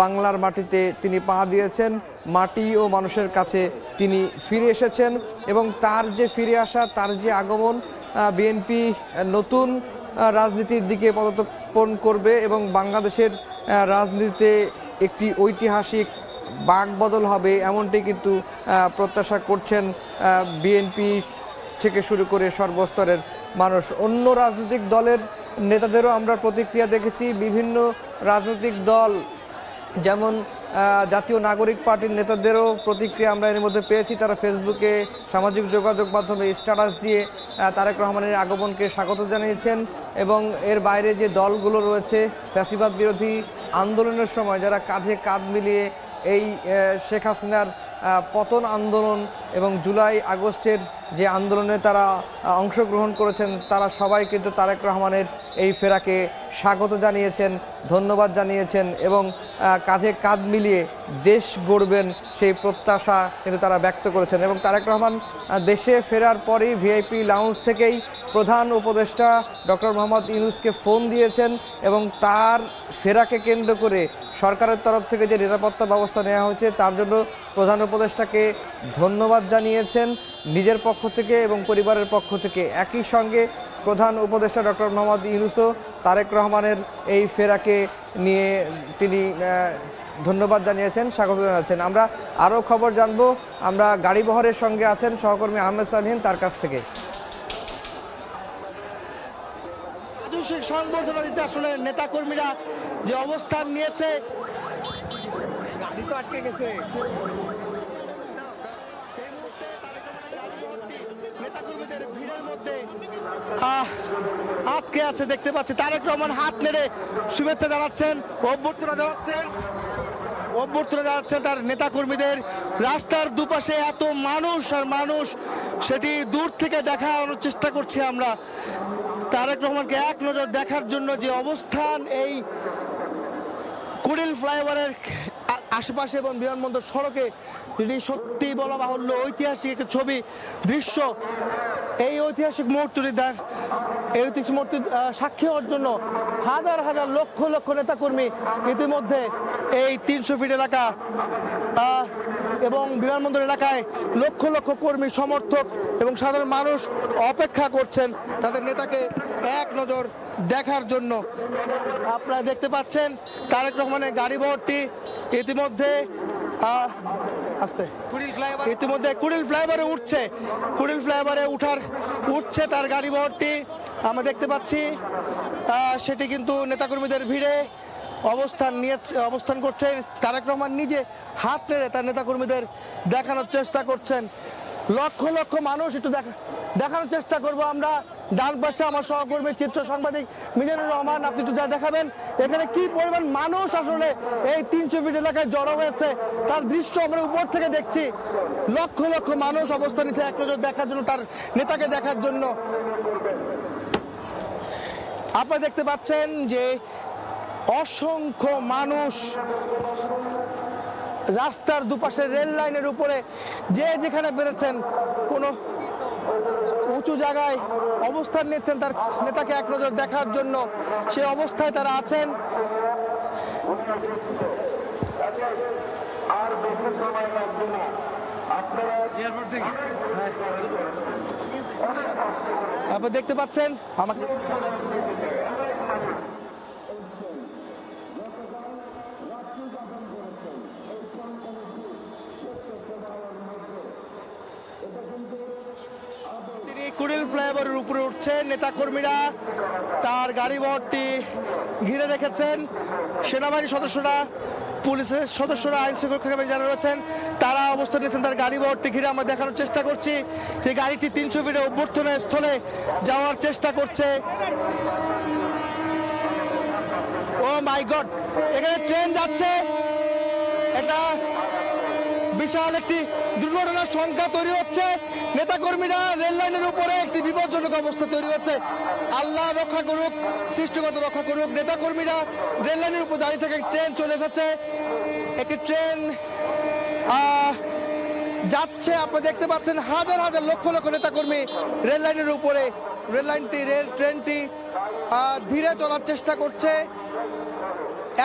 বাংলার মাটিতে তিনি পা দিয়েছেন, মাটি ও মানুষের কাছে তিনি ফিরে এসেছেন এবং তার যে ফিরে আসা, তার যে আগমন, বিএনপি নতুন রাজনীতির দিকে পদার্পণ করবে এবং বাংলাদেশের রাজনীতিতে একটি ঐতিহাসিক বাকবদল হবে, এমনটি কিন্তু প্রত্যাশা করছেন বিএনপি থেকে শুরু করে সর্বস্তরের মানুষ। অন্য রাজনৈতিক দলের নেতাদেরও আমরা প্রতিক্রিয়া দেখেছি। বিভিন্ন রাজনৈতিক দল যেমন জাতীয় নাগরিক পার্টির নেতাদেরও প্রতিক্রিয়া আমরা এর মধ্যে পেয়েছি। তারা ফেসবুকে, সামাজিক যোগাযোগ মাধ্যমে স্ট্যাটাস দিয়ে তারেক রহমানের আগমনকে স্বাগত জানিয়েছেন এবং এর বাইরে যে দলগুলো রয়েছে ফ্যাসিবাদ বিরোধী আন্দোলনের সময় যারা কাঁধে কাঁধ মিলিয়ে এই শেখ হাসিনার পতন আন্দোলন এবং জুলাই আগস্টের যে আন্দোলনে তারা অংশগ্রহণ করেছেন, তারা সবাই কিন্তু তারেক রহমানের এই ফেরাকে স্বাগত জানিয়েছেন, ধন্যবাদ জানিয়েছেন এবং কাঁধে কাঁধ মিলিয়ে দেশ গড়বেন সেই প্রত্যাশা কিন্তু তারা ব্যক্ত করেছেন। এবং তারেক রহমান দেশে ফেরার পরেই ভিআইপি লাউঞ্জ থেকেই প্রধান উপদেষ্টা ডক্টর মোহাম্মদ ইউনূসকে ফোন দিয়েছেন এবং তার ফেরাকে কেন্দ্র করে সরকারের তরফ থেকে যে নিরাপত্তা ব্যবস্থা নেওয়া হয়েছে তার জন্য প্রধান উপদেষ্টাকে ধন্যবাদ জানিয়েছেন নিজের পক্ষ থেকে এবং পরিবারের পক্ষ থেকে। একই সঙ্গে প্রধান উপদেষ্টা ডক্টর মোহাম্মদ ইউনূসও তারেক রহমানের এই ফেরাকে নিয়ে তিনি ধন্যবাদ জানিয়েছেন, স্বাগত জানাচ্ছেন। আমরা আরও খবর জানবো, আমরা গাড়িবহরের সঙ্গে আছেন সহকর্মী আহমেদ সালহীন, তার কাছ থেকে। সংবর্ধনা দিতে আসলে নেতাকর্মীরা যে অবস্থান নিয়েছে, গাড়ি তো আটকে গেছে, নেতাকর্মীদের ভিড়ের মধ্যে আটকে আছে দেখতে পাচ্ছি। তারেক রহমান হাত নেড়ে শুভেচ্ছা জানাচ্ছেন, অভ্যর্থনা জানাচ্ছেন তার নেতাকর্মীদের। রাস্তার দুপাশে এত মানুষ আর মানুষ, সেটি দূর থেকে দেখানোর চেষ্টা করছি আমরা। তারেক রহমানকে এক নজর দেখার জন্য যে অবস্থান এই কুড়িল ফ্লাইওভারের আশেপাশে এবং বিমানবন্দর সড়কে, যেটি সত্যি বলা বাহুল্য ঐতিহাসিক একটা ছবি দৃশ্য। এই ঐতিহাসিক মুহূর্তটি সাক্ষী হওয়ার জন্য হাজার হাজার লক্ষ লক্ষ নেতাকর্মী ইতিমধ্যে এই 300 ফিট এলাকা এবং বিমানবন্দর এলাকায় লক্ষ লক্ষ কর্মী, সমর্থক এবং সাধারণ মানুষ অপেক্ষা করছেন তাদের নেতাকে এক নজর দেখার জন্য। আপনারা দেখতে পাচ্ছেন তারেক রহমানের গাড়ি বহরটি ইতিমধ্যে কুড়িল ফ্লাইওভারে উঠছে তার গাড়ি বহরটি আমরা দেখতে পাচ্ছি। সেটি কিন্তু নেতাকর্মীদের ভিড়ে অবস্থান করছেন। তারেক রহমান নিজে হাত নেড়ে তার নেতাকর্মীদের দেখানোর চেষ্টা করছেন। লক্ষ লক্ষ মানুষ, একটু দেখানোর চেষ্টা করব আমরা। ডান পাশে আমার সহকর্মী চিত্র সাংবাদিক মিজানুর রহমান, আপনি একটু যা দেখাবেন এখানে কি পরিমাণ মানুষ আসলে এই 300 ফিট এলাকায় জড়ো হয়েছে, তার দৃশ্য আমরা উপর থেকে দেখছি। লক্ষ লক্ষ মানুষ অবস্থান নিচ্ছে এক নজর দেখার জন্য, তার নেতাকে দেখার জন্য। আপনারা দেখতে পাচ্ছেন যে অসংখ্য মানুষ রাস্তার দুপাশে, রেল লাইনের উপরে, যে যেখানে বেরোচ্ছেন, কোনো উঁচু জায়গায় অবস্থান নিচ্ছেন তার নেতাকে এক নজর দেখার জন্য। সে অবস্থায় তারা আছেন। আপনি দেখতে পাচ্ছেন আমাকে কুড়িল ফ্লাইওভারের উপরে উঠছেন। নেতাকর্মীরা তার গাড়ি বহরটি ঘিরে রেখেছেন। সেনাবাহিনীর সদস্যরা, পুলিশের সদস্যরা, আইন শৃঙ্খলা যারা রয়েছেন তারা অবস্থান নিয়েছেন তার গাড়ি বহরটি ঘিরে। আমরা দেখানোর চেষ্টা করছি যে গাড়িটি 300 ফিটে অভ্যর্থনা স্থলে যাওয়ার চেষ্টা করছে। ও মাই গড, এখানে ট্রেন যাচ্ছে। এটা বিশাল একটি দুর্ঘটনার সংখ্যা তৈরি হচ্ছে। নেতাকর্মীরা রেল লাইনের উপরে একটি বিপজ্জনক অবস্থা তৈরি হচ্ছে। আল্লাহ রক্ষা করুক, সৃষ্টিকর্তা রক্ষা করুক। নেতাকর্মীরা রেল লাইনের উপর দাঁড়িয়ে থেকে ট্রেন চলে এসেছে, একটি ট্রেন যাচ্ছে। আপনারা দেখতে পাচ্ছেন হাজার হাজার লক্ষ লক্ষ নেতাকর্মী রেল লাইনের উপরে। ট্রেনটি ধীরে চলার চেষ্টা করছে।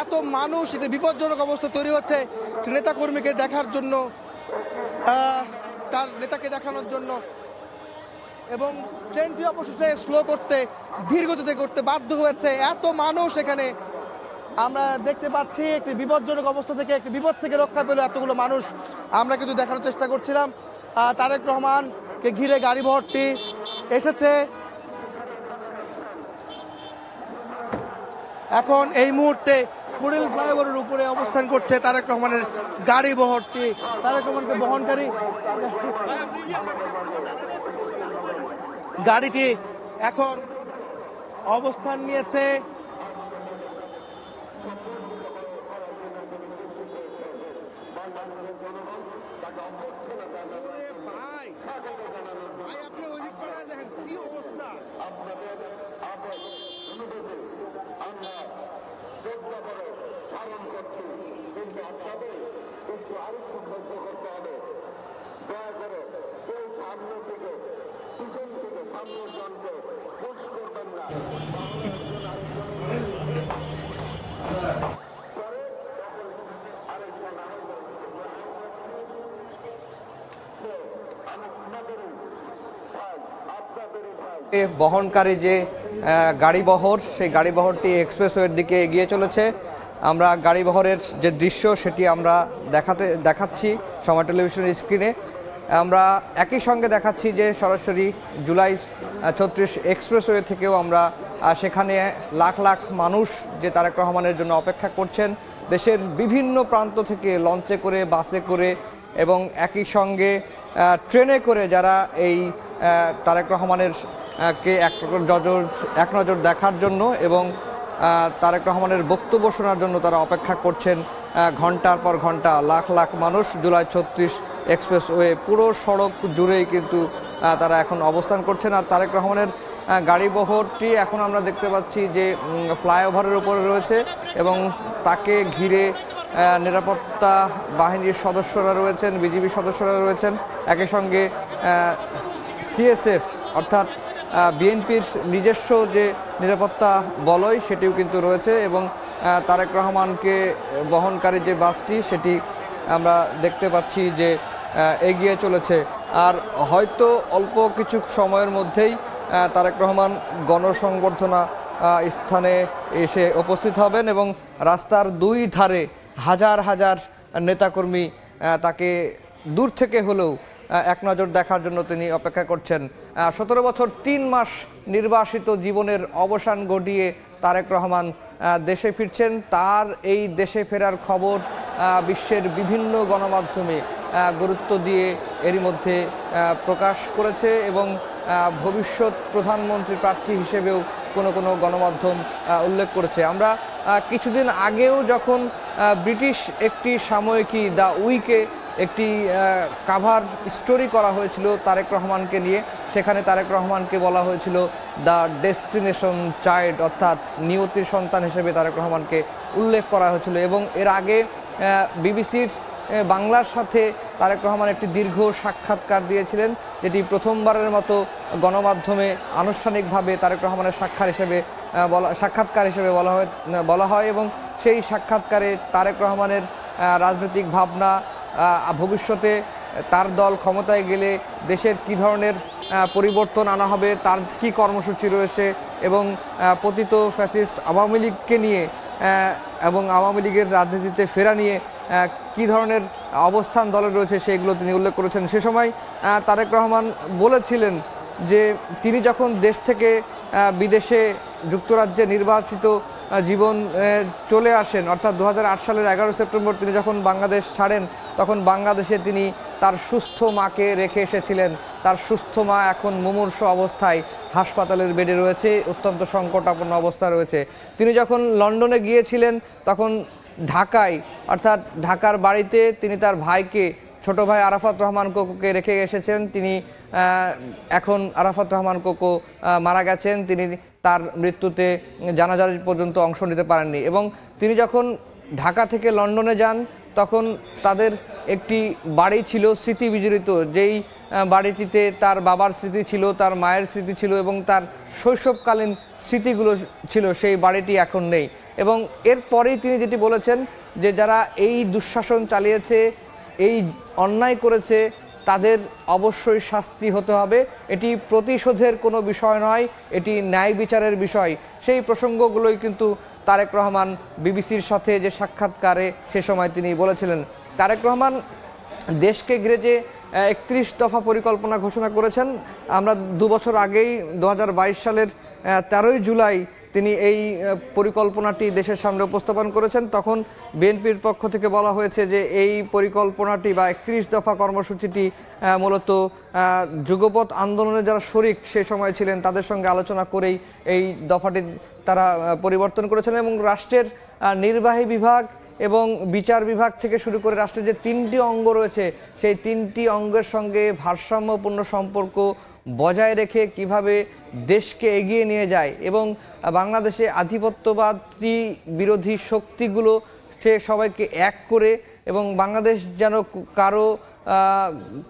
এত মানুষ, এটা বিপজ্জনক অবস্থা তৈরি হচ্ছে নেতাকর্মীকে দেখার জন্য, তার নেতাকে দেখানোর জন্য, এবং ট্রেনটি অবশেষে স্লো করতে, ধীর গতিতে করতে বাধ্য হয়েছে। এত মানুষ এখানে আমরা দেখতে পাচ্ছি, একটি বিপজ্জনক অবস্থা থেকে, একটি বিপদ থেকে রক্ষা পেল এতগুলো মানুষ। আমরা কিন্তু দেখানোর চেষ্টা করছিলাম। তারেক রহমানকে ঘিরে গাড়ি ভর্তি এসেছে। এখন এই মুহূর্তে কুড়িল ফ্লাইওভারের উপরে অবস্থান করছে তারেক রহমানের গাড়ি বহরটি। তারেক রহমানকে বহনকারী গাড়িটি এখন অবস্থান নিয়েছে। বহনকারী যে গাড়িবহর, সেই গাড়িবহরটি এক্সপ্রেসওয়ের দিকে এগিয়ে চলেছে। আমরা গাড়িবহরের যে দৃশ্য সেটি আমরা দেখাচ্ছি সময় টেলিভিশনের স্ক্রিনে। আমরা একই সঙ্গে দেখাচ্ছি যে সরাসরি জুলাই 36 এক্সপ্রেসওয়ে থেকেও আমরা সেখানে লাখ লাখ মানুষ যে তারেক রহমানের জন্য অপেক্ষা করছেন, দেশের বিভিন্ন প্রান্ত থেকে লঞ্চে করে, বাসে করে এবং একই সঙ্গে ট্রেনে করে যারা এই তারেক রহমানের কে এক নজর দেখার জন্য এবং তারেক রহমানের বক্তব্য শোনার জন্য তারা অপেক্ষা করছেন ঘন্টার পর ঘন্টা। লাখ লাখ মানুষ জুলাই 36 এক্সপ্রেসওয়ে পুরো সড়ক জুড়েই কিন্তু তারা এখন অবস্থান করছেন। আর তারেক রহমানের গাড়িবহরটি এখন আমরা দেখতে পাচ্ছি যে ফ্লাইওভারের উপরে রয়েছে এবং তাকে ঘিরে নিরাপত্তা বাহিনীর সদস্যরা রয়েছেন, বিজিবি সদস্যরা রয়েছেন, একই সঙ্গে সিএসএফ অর্থাৎ বিএনপির নিজস্ব যে নিরাপত্তা বলয় সেটিও কিন্তু রয়েছে এবং তারেক রহমানকে বহনকারী যে বাসটি সেটি আমরা দেখতে পাচ্ছি যে এগিয়ে চলেছে। আর হয়তো অল্প কিছু সময়ের মধ্যেই তারেক রহমান গণসংবর্ধনা স্থানে এসে উপস্থিত হবেন এবং রাস্তার দুই ধারে হাজার হাজার নেতাকর্মী তাকে দূর থেকে হলেও এক নজর দেখার জন্য তিনি অপেক্ষা করছেন। 17 বছর 3 মাস নির্বাসিত জীবনের অবসান ঘটিয়ে তারেক রহমান দেশে ফিরছেন। তার এই দেশে ফেরার খবর বিশ্বের বিভিন্ন গণমাধ্যমে গুরুত্ব দিয়ে এরই মধ্যে প্রকাশ করেছে এবং ভবিষ্যৎ প্রধানমন্ত্রী প্রার্থী হিসেবেও কোনো কোনো গণমাধ্যম উল্লেখ করেছে। আমরা কিছুদিন আগেও যখন ব্রিটিশ একটি সাময়িকী দ্য উইকে একটি কাভার স্টোরি করা হয়েছিল তারেক রহমানকে নিয়ে, সেখানে তারেক রহমানকে বলা হয়েছিল দ্য ডেস্টিনেশন চাইল্ড, অর্থাৎ নিয়তির সন্তান হিসেবে তারেক রহমানকে উল্লেখ করা হয়েছিল। এবং এর আগে বিবিসির বাংলার সাথে তারেক রহমান একটি দীর্ঘ সাক্ষাৎকার দিয়েছিলেন, যেটি প্রথমবারের মতো গণমাধ্যমে আনুষ্ঠানিকভাবে তারেক রহমানের সাক্ষাৎকার হিসেবে বলা হয় এবং সেই সাক্ষাৎকারে তারেক রহমানের রাজনৈতিক ভাবনা, ভবিষ্যতে তার দল ক্ষমতায় গেলে দেশের কী ধরনের পরিবর্তন আনা হবে, তার কি কর্মসূচি রয়েছে এবং পতিত ফ্যাসিস্ট আওয়ামী লীগকে নিয়ে এবং আওয়ামী লীগের রাজনীতিতে ফেরা নিয়ে কী ধরনের অবস্থান দলের রয়েছে সেগুলো তিনি উল্লেখ করেছেন। সে সময় তারেক রহমান বলেছিলেন যে তিনি যখন দেশ থেকে বিদেশে যুক্তরাজ্যে নির্বাচিত জীবন চলে আসেন, অর্থাৎ 2008 সালের 11 সেপ্টেম্বর তিনি যখন বাংলাদেশ ছাড়েন, তখন বাংলাদেশে তিনি তার সুস্থ মাকে রেখে এসেছিলেন। তার সুস্থ মা এখন মুমূর্ষু অবস্থায় হাসপাতালের বেডে রয়েছে, অত্যন্ত সংকটাপন্ন অবস্থা রয়েছে। তিনি যখন লন্ডনে গিয়েছিলেন তখন ঢাকায়, অর্থাৎ ঢাকার বাড়িতে তিনি তার ভাইকে, ছোট ভাই আরাফাত রহমান কোকোকে রেখে এসেছেন। তিনি এখন আরাফাত রহমান কোকো মারা গেছেন, তিনি তার মৃত্যুতে জানাজার পর্যন্ত অংশ নিতে পারেননি। এবং তিনি যখন ঢাকা থেকে লন্ডনে যান তখন তাদের একটি বাড়ি ছিল স্মৃতি বিজড়িত, যেই বাড়িটিতে তার বাবার স্মৃতি ছিল, তার মায়ের স্মৃতি ছিল এবং তার শৈশবকালীন স্মৃতিগুলো ছিল, সেই বাড়িটি এখন নেই। এবং এরপরেই তিনি যেটি বলেছেন যে যারা এই দুঃশাসন চালিয়েছে, এই অন্যায় করেছে, তাদের অবশ্যই শাস্তি হতে হবে। এটি প্রতিশোধের কোনো বিষয় নয়, এটি ন্যায় বিচারের বিষয়। সেই প্রসঙ্গগুলোই কিন্তু তারেক রহমান বিবিসির সাথে যে সাক্ষাৎকারে সে সময় তিনি বলেছিলেন। তারেক রহমান দেশকে ঘিরে যে 31 দফা পরিকল্পনা ঘোষণা করেছেন, আমরা 2 বছর আগেই 2022 সালের 13ই জুলাই তিনি এই পরিকল্পনাটি দেশের সামনে উপস্থাপন করেছেন। তখন বিএনপির পক্ষ থেকে বলা হয়েছে যে এই পরিকল্পনাটি বা 31 দফা কর্মসূচিটি মূলত যুগপৎ আন্দোলনে যারা শরিক সে সময় ছিলেন তাদের সঙ্গে আলোচনা করেই এই দফাটি তারা পরিবর্তন করেছিলেন এবং রাষ্ট্রের নির্বাহী বিভাগ এবং বিচার বিভাগ থেকে শুরু করে রাষ্ট্রের যে 3টি অঙ্গ রয়েছে সেই 3টি অঙ্গের সঙ্গে ভারসাম্যপূর্ণ সম্পর্ক বজায় রেখে কিভাবে দেশকে এগিয়ে নিয়ে যায় এবং বাংলাদেশে আধিপত্যবাদী বিরোধী শক্তিগুলো সে সবাইকে এক করে এবং বাংলাদেশ যেন কারো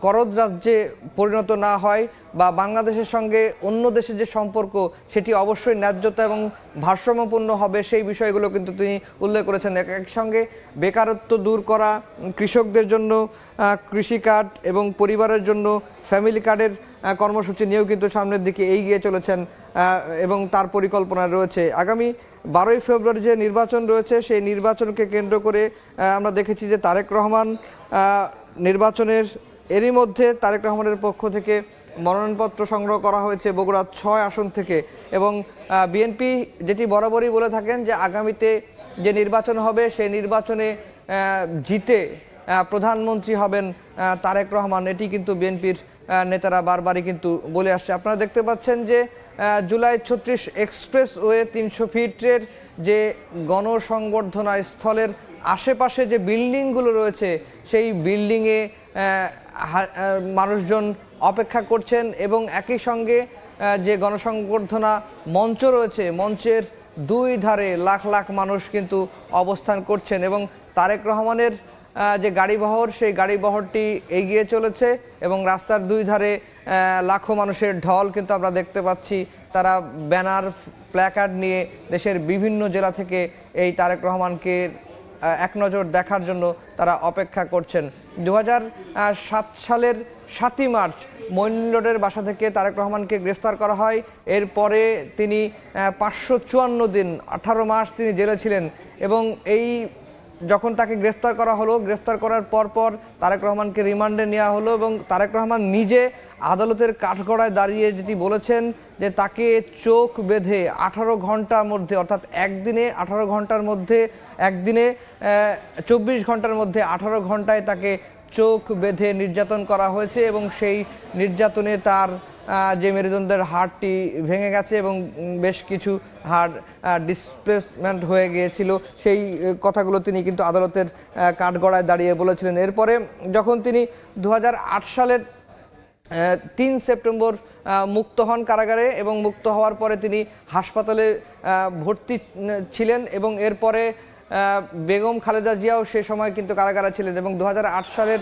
করদ রাজ্যে পরিণত না হয় বা বাংলাদেশের সঙ্গে অন্য দেশের যে সম্পর্ক সেটি অবশ্যই ন্যায্যতা এবং ভারসাম্যপূর্ণ হবে, সেই বিষয়গুলো কিন্তু তিনি উল্লেখ করেছেন। একসঙ্গে বেকারত্ব দূর করা, কৃষকদের জন্য কৃষি কার্ড এবং পরিবারের জন্য ফ্যামিলি কার্ডের কর্মসূচি নিয়েও কিন্তু সামনের দিকে এগিয়ে চলেছেন এবং তার পরিকল্পনা রয়েছে। আগামী 12ই ফেব্রুয়ারি যে নির্বাচন রয়েছে সেই নির্বাচনকে কেন্দ্র করে আমরা দেখেছি যে তারেক রহমান নির্বাচনের এরই মধ্যে তারেক রহমানের পক্ষ থেকে মনোনয়নপত্র সংগ্রহ করা হয়েছে বগুড়া 6 আসন থেকে এবং বিএনপি যেটি বরাবরই বলে থাকেন যে আগামীতে যে নির্বাচন হবে সেই নির্বাচনে জিতে প্রধানমন্ত্রী হবেন তারেক রহমান, এটি কিন্তু বিএনপির নেতারা বারবারই কিন্তু বলে আসছে। আপনারা দেখতে পাচ্ছেন যে জুলাই 36 এক্সপ্রেসওয়ে 300 ফিটের যে গণসংবর্ধনা স্থলের আশেপাশে যে বিল্ডিংগুলো রয়েছে সেই বিল্ডিংয়ে মানুষজন অপেক্ষা করছেন এবং একই সঙ্গে যে গণসংবর্ধনা মঞ্চ রয়েছে মঞ্চের 2 ধারে লাখ লাখ মানুষ কিন্তু অবস্থান করছেন এবং তারেক রহমানের যে গাড়িবহর সেই গাড়িবহরটি এগিয়ে চলেছে এবং রাস্তার 2 ধারে লাখো মানুষের ঢল কিন্তু আমরা দেখতে পাচ্ছি। তারা ব্যানার প্ল্যাকার্ড নিয়ে দেশের বিভিন্ন জেলা থেকে এই তারেক রহমানকে এক নজর দেখার জন্য তারা অপেক্ষা করছেন। 2007 সালের 7ই মার্চ মঈন রোডের বাসা থেকে তারেক রহমানকে গ্রেফতার করা হয়। এরপরে তিনি 554 দিন 18 মাস তিনি জেলে ছিলেন এবং এই যখন তাকে গ্রেফতার করা হলো, গ্রেফতার করার পরপর তারেক রহমানকে রিমান্ডে নেওয়া হলো এবং তারেক রহমান নিজে আদালতের কাঠগড়ায় দাঁড়িয়ে যেটি বলেছেন যে তাকে চোখ বেঁধে 18 ঘন্টার মধ্যে অর্থাৎ একদিনে 18 ঘন্টার মধ্যে একদিনে 24 ঘন্টার মধ্যে 18 ঘন্টায় তাকে চোখ বেঁধে নির্যাতন করা হয়েছে এবং সেই নির্যাতনে তার যে মেরুদণ্ডের হাড়টি ভেঙে গেছে এবং বেশ কিছু হাড় ডিসপ্লেসমেন্ট হয়ে গিয়েছিল, সেই কথাগুলো তিনি কিন্তু আদালতের কাঠগড়ায় দাঁড়িয়ে বলেছিলেন। এরপরে যখন তিনি 2008 সালের 3 সেপ্টেম্বর মুক্ত হন কারাগারে এবং মুক্ত হওয়ার পরে তিনি হাসপাতালে ভর্তি ছিলেন এবং এরপরে বেগম খালেদা জিয়াও সে সময় কিন্তু কারাগারে ছিলেন এবং 2008 সালের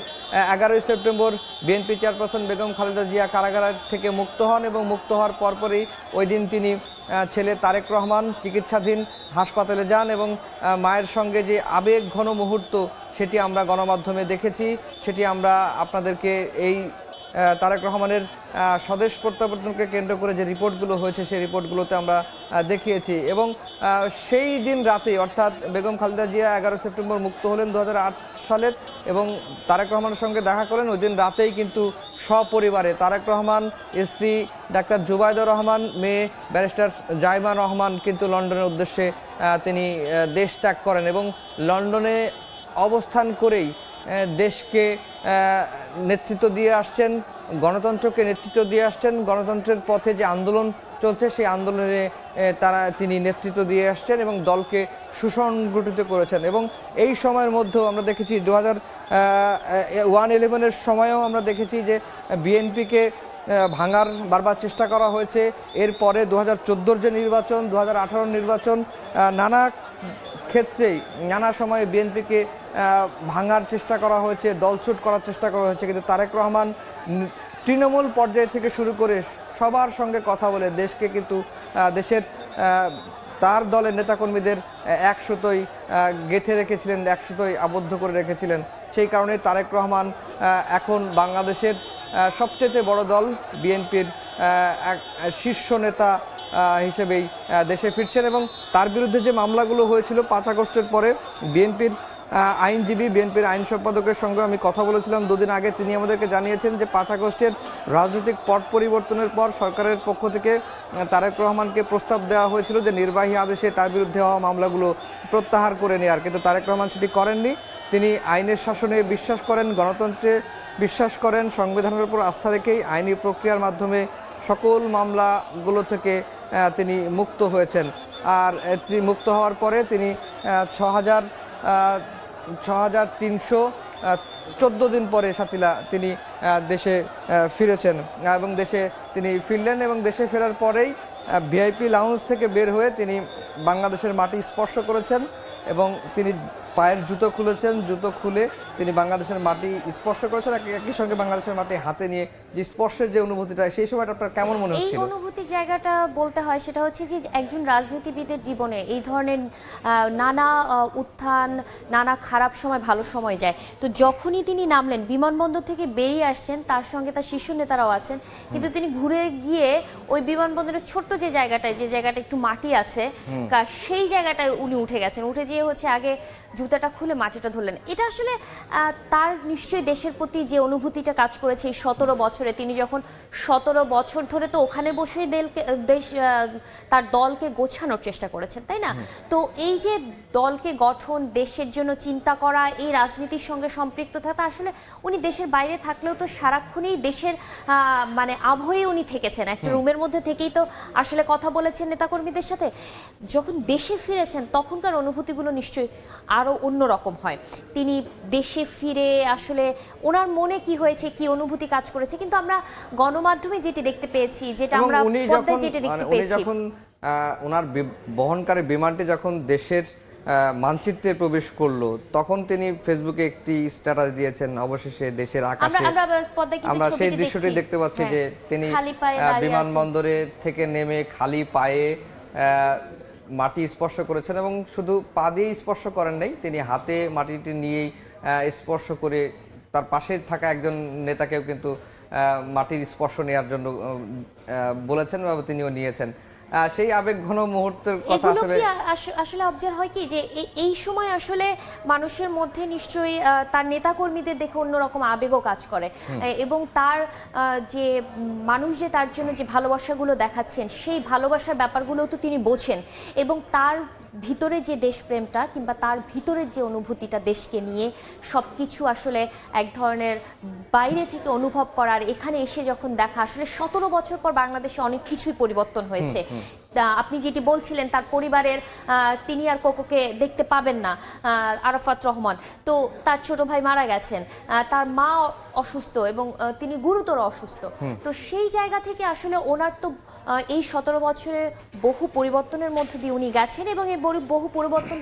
11ই September BNP chairperson Begum Khaleda Zia কারাগার থেকে মুক্ত হন এবং মুক্ত হওয়ার পরপরই ওই দিন তিনি ছেলে তারেক রহমান চিকিৎসাধীন হাসপাতালে যান এবং মায়ের সঙ্গে যে আবেগ ঘন মুহূর্ত সেটি আমরা গণমাধ্যমে দেখেছি, সেটি আমরা আপনাদেরকে এই তারেক রহমানের স্বদেশ প্রত্যাবর্তনকে কেন্দ্র করে যে রিপোর্টগুলো হয়েছে সেই রিপোর্টগুলোতে আমরা দেখিয়েছি এবং সেই দিন রাতে অর্থাৎ বেগম খালেদা জিয়া 11 সেপ্টেম্বর মুক্ত হলেন 2008 সালের এবং তারেক রহমানের সঙ্গে দেখা করেন। ওই দিন রাতেই কিন্তু সপরিবারে তারেক রহমান, স্ত্রী ডাক্তার জুবাইদা রহমান, মেয়ে ব্যারিস্টার জাইমা রহমান কিন্তু লন্ডনের উদ্দেশ্যে তিনি দেশ ত্যাগ করেন এবং লন্ডনে অবস্থান করেই দেশকে নেতৃত্ব দিয়ে আসছেন, গণতন্ত্রকে নেতৃত্ব দিয়ে আসছেন, গণতন্ত্রের পথে যে আন্দোলন চলছে সেই আন্দোলনে তিনি নেতৃত্ব দিয়ে আসছেন এবং দলকে সুসংগঠিত করেছেন এবং এই সময়ের মধ্যেও আমরা দেখেছি 2011-এর সময়ও আমরা দেখেছি যে বিএনপিকে ভাঙার বারবার চেষ্টা করা হয়েছে। এরপরে 2014 যে নির্বাচন, 2018 নির্বাচন, নানা ক্ষেত্রেই নানা সময়ে বিএনপিকে ভাঙার চেষ্টা করা হয়েছে, দলছুট করার চেষ্টা করা হয়েছে, কিন্তু তারেক রহমান তৃণমূল পর্যায় থেকে শুরু করে সবার সঙ্গে কথা বলে দেশকে কিন্তু দেশের তার দলের নেতাকর্মীদের একসুতোই গেঁথে রেখেছিলেন, একসুতোই আবদ্ধ করে রেখেছিলেন। সেই কারণে তারেক রহমান এখন বাংলাদেশের সবচেয়ে বড় দল বিএনপির এক শীর্ষ নেতা হিসেবেই দেশে ফিরছেন। এবং তার বিরুদ্ধে যে মামলাগুলো হয়েছিল 5 আগস্টের পরে, বিএনপির আইনজীবী, বিএনপির আইন সম্পাদকের সঙ্গে আমি কথা বলেছিলাম দুদিন আগে। তিনি আমাদেরকে জানিয়েছেন যে 5 আগস্টের রাজনৈতিক পট পরিবর্তনের পর সরকারের পক্ষ থেকে তারেক রহমানকে প্রস্তাব দেওয়া হয়েছিল যে নির্বাহী আদেশে তার বিরুদ্ধে হওয়া মামলাগুলো প্রত্যাহার করে নেওয়ার, কিন্তু তারেক রহমান সেটি করেননি। তিনি আইনের শাসনে বিশ্বাস করেন, গণতন্ত্রে বিশ্বাস করেন, সংবিধানের উপর আস্থা রেখেই আইনি প্রক্রিয়ার মাধ্যমে সকল মামলাগুলো থেকে তিনি মুক্ত হয়েছেন। আর তিনি মুক্ত হওয়ার পরে তিনি 6314 দিন পরে সাতিলা তিনি দেশে ফিরেছেন এবং দেশে তিনি ফিরলেন। এবং দেশে ফেরার পরেই ভিআইপি লাউঞ্জ থেকে বের হয়ে তিনি বাংলাদেশের মাটি স্পর্শ করেছেন এবং তিনি পায়ের জুতো খুলেছেন, জুতো খুলে তিনি বাংলাদেশের মাটি স্পর্শ করেছেন। একই সঙ্গে বাংলাদেশের মাটি হাতে নিয়ে যে স্পর্শের যে অনুভূতিটা, সেই সময়টা আপনার কেমন মনে হচ্ছিল? এই অনুভূতির জায়গাটা বলতে হয় সেটা হচ্ছে যে একজন রাজনীতিবিদের জীবনে এই ধরনের নানা উত্থান, নানা খারাপ সময়, ভালো সময় যায়। তো যখনই তিনি নামলেন, বিমানবন্দর থেকে বেরিয়ে আসছেন, তার সঙ্গে তার শীর্ষ নেতারাও আছেন, কিন্তু তিনি ঘুরে গিয়ে ওই বিমানবন্দরের ছোট্ট যে জায়গাটা একটু মাটি আছে, সেই জায়গাটায় উনি উঠে গেছেন। উঠে যেয়ে হচ্ছে আগে জুতাটা খুলে মাটিটা ধরলেন। এটা আসলে তার নিশ্চয়ই দেশের প্রতি যে অনুভূতিটা কাজ করেছে এই 17 বছরে, তিনি যখন 17 বছর ধরে তো ওখানে বসেই তার দলকে গোছানোর চেষ্টা করেছেন, তাই না? তো এই যে দলকে গঠন, দেশের জন্য চিন্তা করা, এই রাজনীতির সঙ্গে সম্পৃক্ত থাকা, আসলে উনি দেশের বাইরে থাকলেও তো সারাক্ষণই দেশের মানে আবহে উনি থেকেছেন। একটা রুমের মধ্যে থেকেই তো আসলে কথা বলেছেন নেতাকর্মীদের সাথে। যখন দেশে ফিরেছেন তখনকার অনুভূতিগুলো নিশ্চয়ই আরও অন্যরকম হয়। তিনি দেশে ফিরে আসলে ওনার মনে কি হয়েছে, কি অনুভূতি কাজ করেছে, কিন্তু আমরা গণমাধ্যমে যেটি দেখতে পেয়েছি, যেটা আমরা পর্দায় যেটি দেখতে পেয়েছি, যখন ওনার বহনকারী বিমানটি যখন দেশের মানচিত্রে প্রবেশ করলো, তখন তিনি ফেসবুকে একটি স্ট্যাটাস দিয়েছেন। অবশেষে দেশের আকাশে আমরা সেই দৃশ্যটি দেখতে পাচ্ছি যে তিনি বিমানবন্দরে থেকে নেমে খালি পায়ে মাটি স্পর্শ করেছেন এবং শুধু পা দিয়ে স্পর্শ করেন নাই, তিনি হাতে মাটিটি নিয়েই স্পর্শ করে তার পাশে থাকা একজন নেতাকেও কিন্তু মাটির স্পর্শ নেওয়ার জন্য বলেছেন এবং তিনিও নিয়েছেন। সেই আবেগঘন মুহূর্তের কথা আসলে অবজার্ভ হয় কি যে এই সময় আসলে মানুষের মধ্যে নিশ্চয়ই তার নেতাকর্মীদের দেখে অন্যরকম আবেগও কাজ করে এবং তার যে মানুষ যে তার জন্য যে ভালোবাসাগুলো দেখাচ্ছেন, সেই ভালোবাসার ব্যাপারগুলো তো তিনি বোঝেন এবং তার ভিতরে যে দেশপ্রেমটা কিংবা তার ভিতরের যে অনুভূতিটা দেশকে নিয়ে সবকিছু আসলে এক ধরনের বাইরে থেকে অনুভব করার, এখানে এসে যখন দেখা, আসলে 17 বছর পর বাংলাদেশে অনেক কিছুই পরিবর্তন হয়েছে। আপনি যেটি বলছিলেন তার পরিবারের, তিনি আর কোকোকে দেখতে পাবেন না, আরাফাত রহমান, তো তার ছোট ভাই মারা গেছেন, তার মা অসুস্থ এবং তিনি গুরুতর অসুস্থ। তো সেই জায়গা থেকে আসলে ওনার তো এই 17 বছরে বহু পরিবর্তনের মধ্য দিয়ে উনি গেছেন এবং এই বহু পরিবর্তন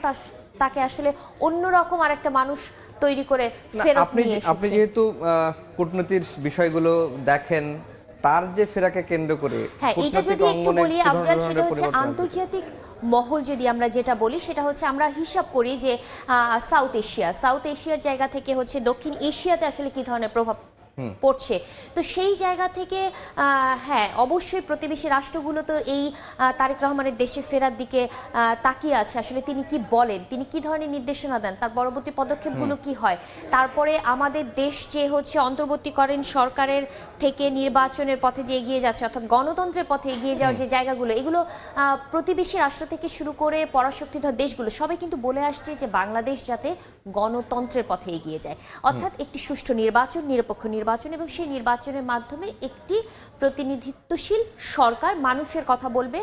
তাকে আসলে অন্যরকম আরেকটা মানুষ তৈরি করে ফেরত নিয়ে এসেছে। আপনি যেহেতু কূটনীতির বিষয়গুলো দেখেন, তার যে ফেরাকে কেন্দ্র করে, হ্যাঁ, এটা যদি একটু বলি আফজাল, সেটা হচ্ছে আন্তর্জাতিক মহল যদি আমরা যেটা বলি সেটা হচ্ছে আমরা হিসাব করি যে সাউথ এশিয়ার জায়গা থেকে হচ্ছে দক্ষিণ এশিয়াতে আসলে কি ধরনের প্রভাব পড়ছে। তো সেই জায়গা থেকে হ্যাঁ, অবশ্যই প্রতিবেশী রাষ্ট্রগুলো তো এই তারেক রহমানের দেশে ফেরার দিকে তাকিয়ে আছে। আসলে তিনি কি বলেন, তিনি কি ধরনের নির্দেশনা দেন, তার পরবর্তী পদক্ষেপগুলো কি হয়। তারপরে আমাদের দেশ যে হচ্ছে অন্তর্বর্তীকালীন সরকারের থেকে নির্বাচনের পথে যে এগিয়ে যাচ্ছে, অর্থাৎ গণতন্ত্রের পথে এগিয়ে যাওয়ার যে জায়গাগুলো, এগুলো প্রতিবেশী রাষ্ট্র থেকে শুরু করে পরাশক্তিধর দেশগুলো সবাই কিন্তু বলে আসছে যে বাংলাদেশ যাতে গণতন্ত্রের পথে এগিয়ে যায়, অর্থাৎ একটি সুষ্ঠু নির্বাচন, নিরপেক্ষ নির্বাচন এবং সেই নির্বাচনের মাধ্যমে একটি প্রতিনিধিত্বশীল সরকার মানুষের কথা বলবে,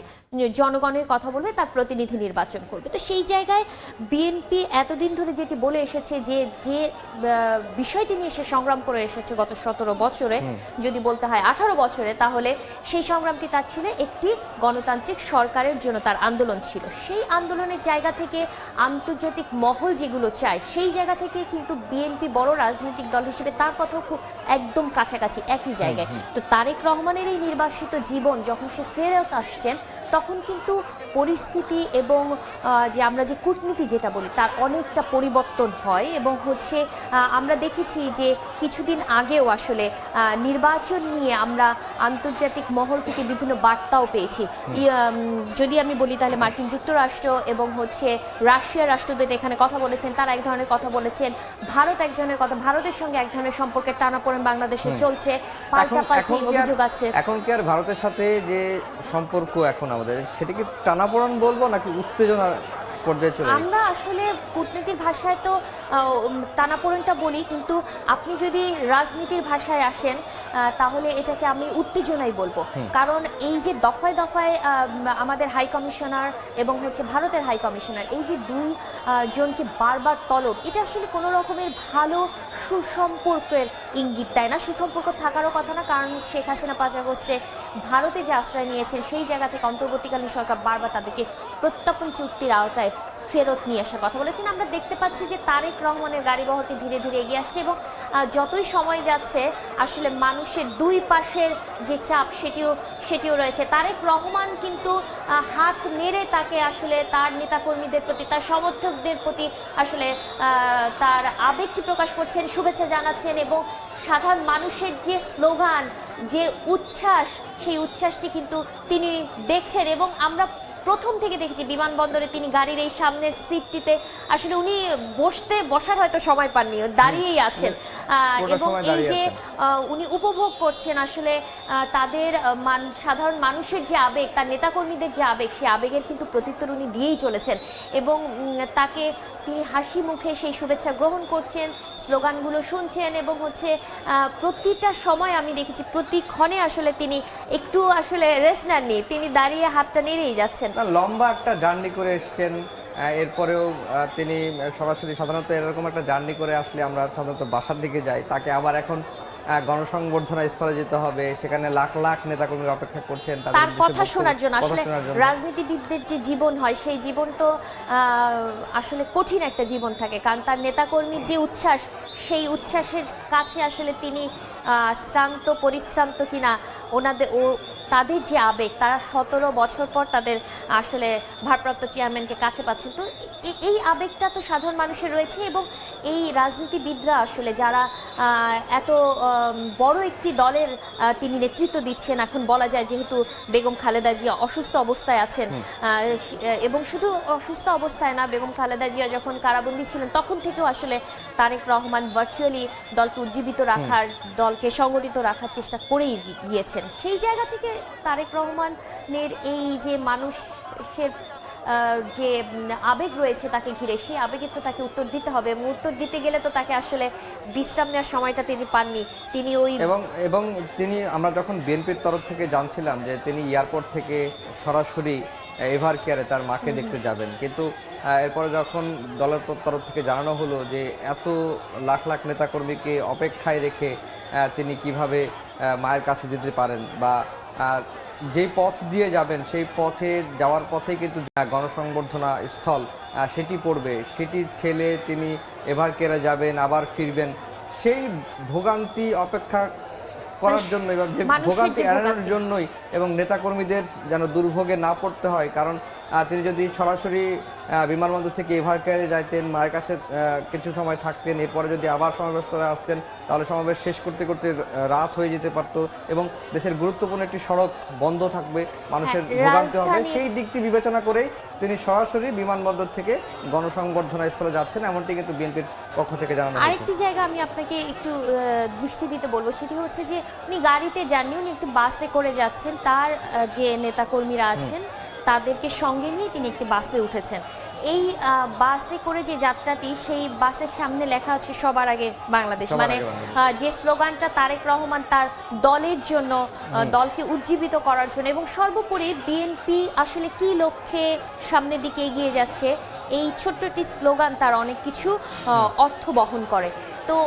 জনগণের কথা বলবে, তার প্রতিনিধি নির্বাচন করবে। তো সেই জায়গায় বিএনপি এতদিন ধরে যেটি বলে এসেছে, যে বিষয়টি নিয়ে সে সংগ্রাম করে এসেছে গত 17 বছরে, যদি বলতে হয় 18 বছরে, তাহলে সেই সংগ্রামটি তার ছিল একটি গণতান্ত্রিক সরকারের জন্য, তার আন্দোলন ছিল। সেই আন্দোলনের জায়গা থেকে আন্তর্জাতিক মহল যেগুলো চায়, সেই জায়গা থেকে কিন্তু বিএনপি বড় রাজনৈতিক দল হিসেবে তার কথাও খুব একদম কাছাকাছি একই জায়গায়। তো তারেক রহমানের এই নির্বাসিত জীবন যখন সে ফেরত আসছেন, তখন কিন্তু পরিস্থিতি এবং যে আমরা যে কূটনীতি যেটা বলি তার অনেকটা পরিবর্তন হয় এবং হচ্ছে আমরা দেখেছি যে কিছুদিন আগেও আসলে নির্বাচন নিয়ে আমরা আন্তর্জাতিক মহল থেকে বিভিন্ন বার্তাও পেয়েছি। যদি আমি বলি তাহলে মার্কিন যুক্তরাষ্ট্র এবং হচ্ছে রাশিয়ার রাষ্ট্রদূত এখানে কথা বলেছেন, তারা এক ধরনের কথা বলেছেন, ভারত এক ধরনের কথা, ভারতের সঙ্গে এক ধরনের সম্পর্কের টানাপোড়েন বাংলাদেশে চলছে, পাল্টাপাল্টি অভিযোগ আছে। এখন কি আর ভারতের সাথে যে সম্পর্ক এখন আমাদের সেটা কি টানাপোড়েন বলবো নাকি উত্তেজনা পর্যায়ে চলে? আমরা আসলে কূটনীতির ভাষায় তো টানাপোড়েনটা বলি, কিন্তু আপনি যদি রাজনীতির ভাষায় আসেন তাহলে এটাকে আমি উত্তেজনাই বলবো। কারণ এই যে দফায় দফায় আমাদের হাই কমিশনার এবং হচ্ছে ভারতের হাই কমিশনার এই যে দুই জনকে বারবার তলব, এটা আসলে কোনো রকমের ভালো সুসম্পর্কের ইঙ্গিত দেয় না। সুসম্পর্ক থাকারও কথা না, কারণ শেখ হাসিনা 5 আগস্টে ভারতে যে আশ্রয় নিয়েছেন সেই জায়গা থেকে অন্তর্বর্তীকালীন সরকার বারবার তাদেরকে প্রত্যর্পণ চুক্তির আওতায় ফেরত নিয়ে আসার কথা বলেছেন। আমরা দেখতে পাচ্ছি যে তারেক রহমানের গাড়িবহরটি ধীরে ধীরে এগিয়ে আসছে এবং যতই সময় যাচ্ছে আসলে মানুষের দুই পাশের যে চাপ সেটিও রয়েছে। তারেক রহমান কিন্তু হাত নেড়ে তাকে আসলে তার নেতাকর্মীদের প্রতি, তার সমর্থকদের প্রতি আসলে তার আবেগটি প্রকাশ করছেন, শুভেচ্ছা জানাচ্ছেন এবং সাধারণ মানুষের যে স্লোগান, যে উচ্ছ্বাস, সেই উচ্ছ্বাসটি কিন্তু তিনি দেখছেন। এবং আমরা প্রথম থেকে দেখেছি বিমানবন্দরে তিনি গাড়ির এই সামনের সিটটিতে আসলে উনি বসার হয়তো সময় পাননি, দাঁড়িয়েই আছেন এবং এই যে উনি উপভোগ করছেন আসলে তাদের সাধারণ মানুষের যে আবেগ, তার নেতাকর্মীদের যে আবেগ, সেই আবেগের কিন্তু প্রত্যুত্তর উনি দিয়েই চলেছেন এবং তাকে তিনি হাসি মুখে সেই শুভেচ্ছা গ্রহণ করছেন, স্লোগানগুলো শুনছেন এবং হচ্ছে প্রতিটা সময় আমি দেখেছি প্রতিক্ষণে আসলে তিনি একটু আসলে রেস্ট নেননি, তিনি দাঁড়িয়ে হাতটা নেড়েই যাচ্ছেন। লম্বা একটা জার্নি করে এসছেন, এরপরেও তিনি সরাসরি সাধারণত এরকম একটা জার্নি করে আসলে আমরা সাধারণত বাসার দিকে যাই, তাকে আবার এখন গণসংবর্ধনা স্থলে যেতে হবে, সেখানে লাখ লাখ নেতাকর্মীরা অপেক্ষা করছেন তার কথা শোনার জন্য। আসলে রাজনীতিবিদদের যে জীবন হয় সেই জীবন তো আসলে কঠিন একটা জীবন থাকে, কারণ তার নেতাকর্মীর যে উচ্ছ্বাস, সেই উচ্ছ্বাসের কাছে আসলে তিনি শ্রান্ত পরিশ্রান্ত কিনা তাদের যে আবেগ, তারা 17 বছর পর তাদের আসলে ভারপ্রাপ্ত চেয়ারম্যানকে কাছে পাচ্ছেন। তো এই আবেগটা তো সাধারণ মানুষের রয়েছে এবং এই রাজনীতিবিদরা আসলে যারা এত বড় একটি দলের তিনি নেতৃত্ব দিচ্ছেন, এখন বলা যায় যেহেতু বেগম খালেদা জিয়া অসুস্থ অবস্থায় আছেন এবং শুধু অসুস্থ অবস্থায় না, বেগম খালেদা জিয়া যখন কারাবন্দী ছিলেন তখন থেকেও আসলে তারেক রহমান ভার্চুয়ালি দলকে উজ্জীবিত রাখার, দলকে সংগঠিত রাখার চেষ্টা করেই গিয়েছেন। সেই জায়গা থেকে তারেক রহমানের এই যে মানুষের যে আবেগ রয়েছে তাকে ঘিরে, সেই আবেগের তো তাকে উত্তর দিতে হবে এবং উত্তর দিতে গেলে তো তাকে আসলে বিশ্রাম নেওয়ার সময়টা তিনি পাননি। তিনি ওই এবং তিনি, আমরা যখন বিএনপির তরফ থেকে জানছিলাম যে তিনি এয়ারপোর্ট থেকে সরাসরি এভার কেয়ারে তার মাকে দেখতে যাবেন, কিন্তু এরপরে যখন দলের তরফ থেকে জানানো হলো যে এত লাখ লাখ নেতাকর্মীকে অপেক্ষায় রেখে তিনি কিভাবে মায়ের কাছে যেতে পারেন বা যেই পথ দিয়ে যাবেন সেই পথে যাওয়ার পথেই কিন্তু গণসংবর্ধনা স্থল সেটি পড়বে, সেটি ঠেলে তিনি এভার কেয়ারে যাবেন, আবার ফিরবেন, সেই ভোগান্তি অপেক্ষা করার জন্য এবং ভোগান্তি এড়ানোর জন্যই এবং নেতাকর্মীদের যেন দুর্ভোগে না পড়তে হয়। কারণ তিনি যদি সরাসরি বিমানবন্দর থেকে এভার কেয়ারে যাইতেন, মায়ের কাছে কিছু সময় থাকতেন, এরপরে যদি আবার সমাবেশস্থলে আসতেন তাহলে সমাবেশ শেষ করতে করতে রাত হয়ে যেতে পারত এবং দেশের গুরুত্বপূর্ণ একটি সড়ক বন্ধ থাকবে, মানুষের ভোগান্তি হবে। সেই দিকটি বিবেচনা করেই তিনি সরাসরি বিমানবন্দর থেকে গণসংবর্ধনা স্থলে যাচ্ছেন, এমনটি কিন্তু বিএনপির পক্ষ থেকে জানানো হয়েছে। আরেকটি জায়গা আমি আপনাকে একটু দৃষ্টি দিতে বলবো, সেটি হচ্ছে যে উনি গাড়িতে যাননি, উনি একটু বাসে করে যাচ্ছেন, তার যে নেতাকর্মীরা আছেন তাদেরকে সঙ্গে নিয়ে তিনি একটি বাসে উঠেছেন। এই বাসে করে যে যাত্রাটি, সেই বাসের সামনে লেখা আছে সবার আগে বাংলাদেশ, মানে যে স্লোগানটা তারেক রহমান তার দলের জন্য, দলকে উজ্জীবিত করার জন্য এবং সর্বোপরি বিএনপি আসলে কি লক্ষ্যে সামনের দিকে এগিয়ে যাচ্ছে, এই ছোট্ট একটি স্লোগান তার অনেক কিছু অর্থ বহন করে। তো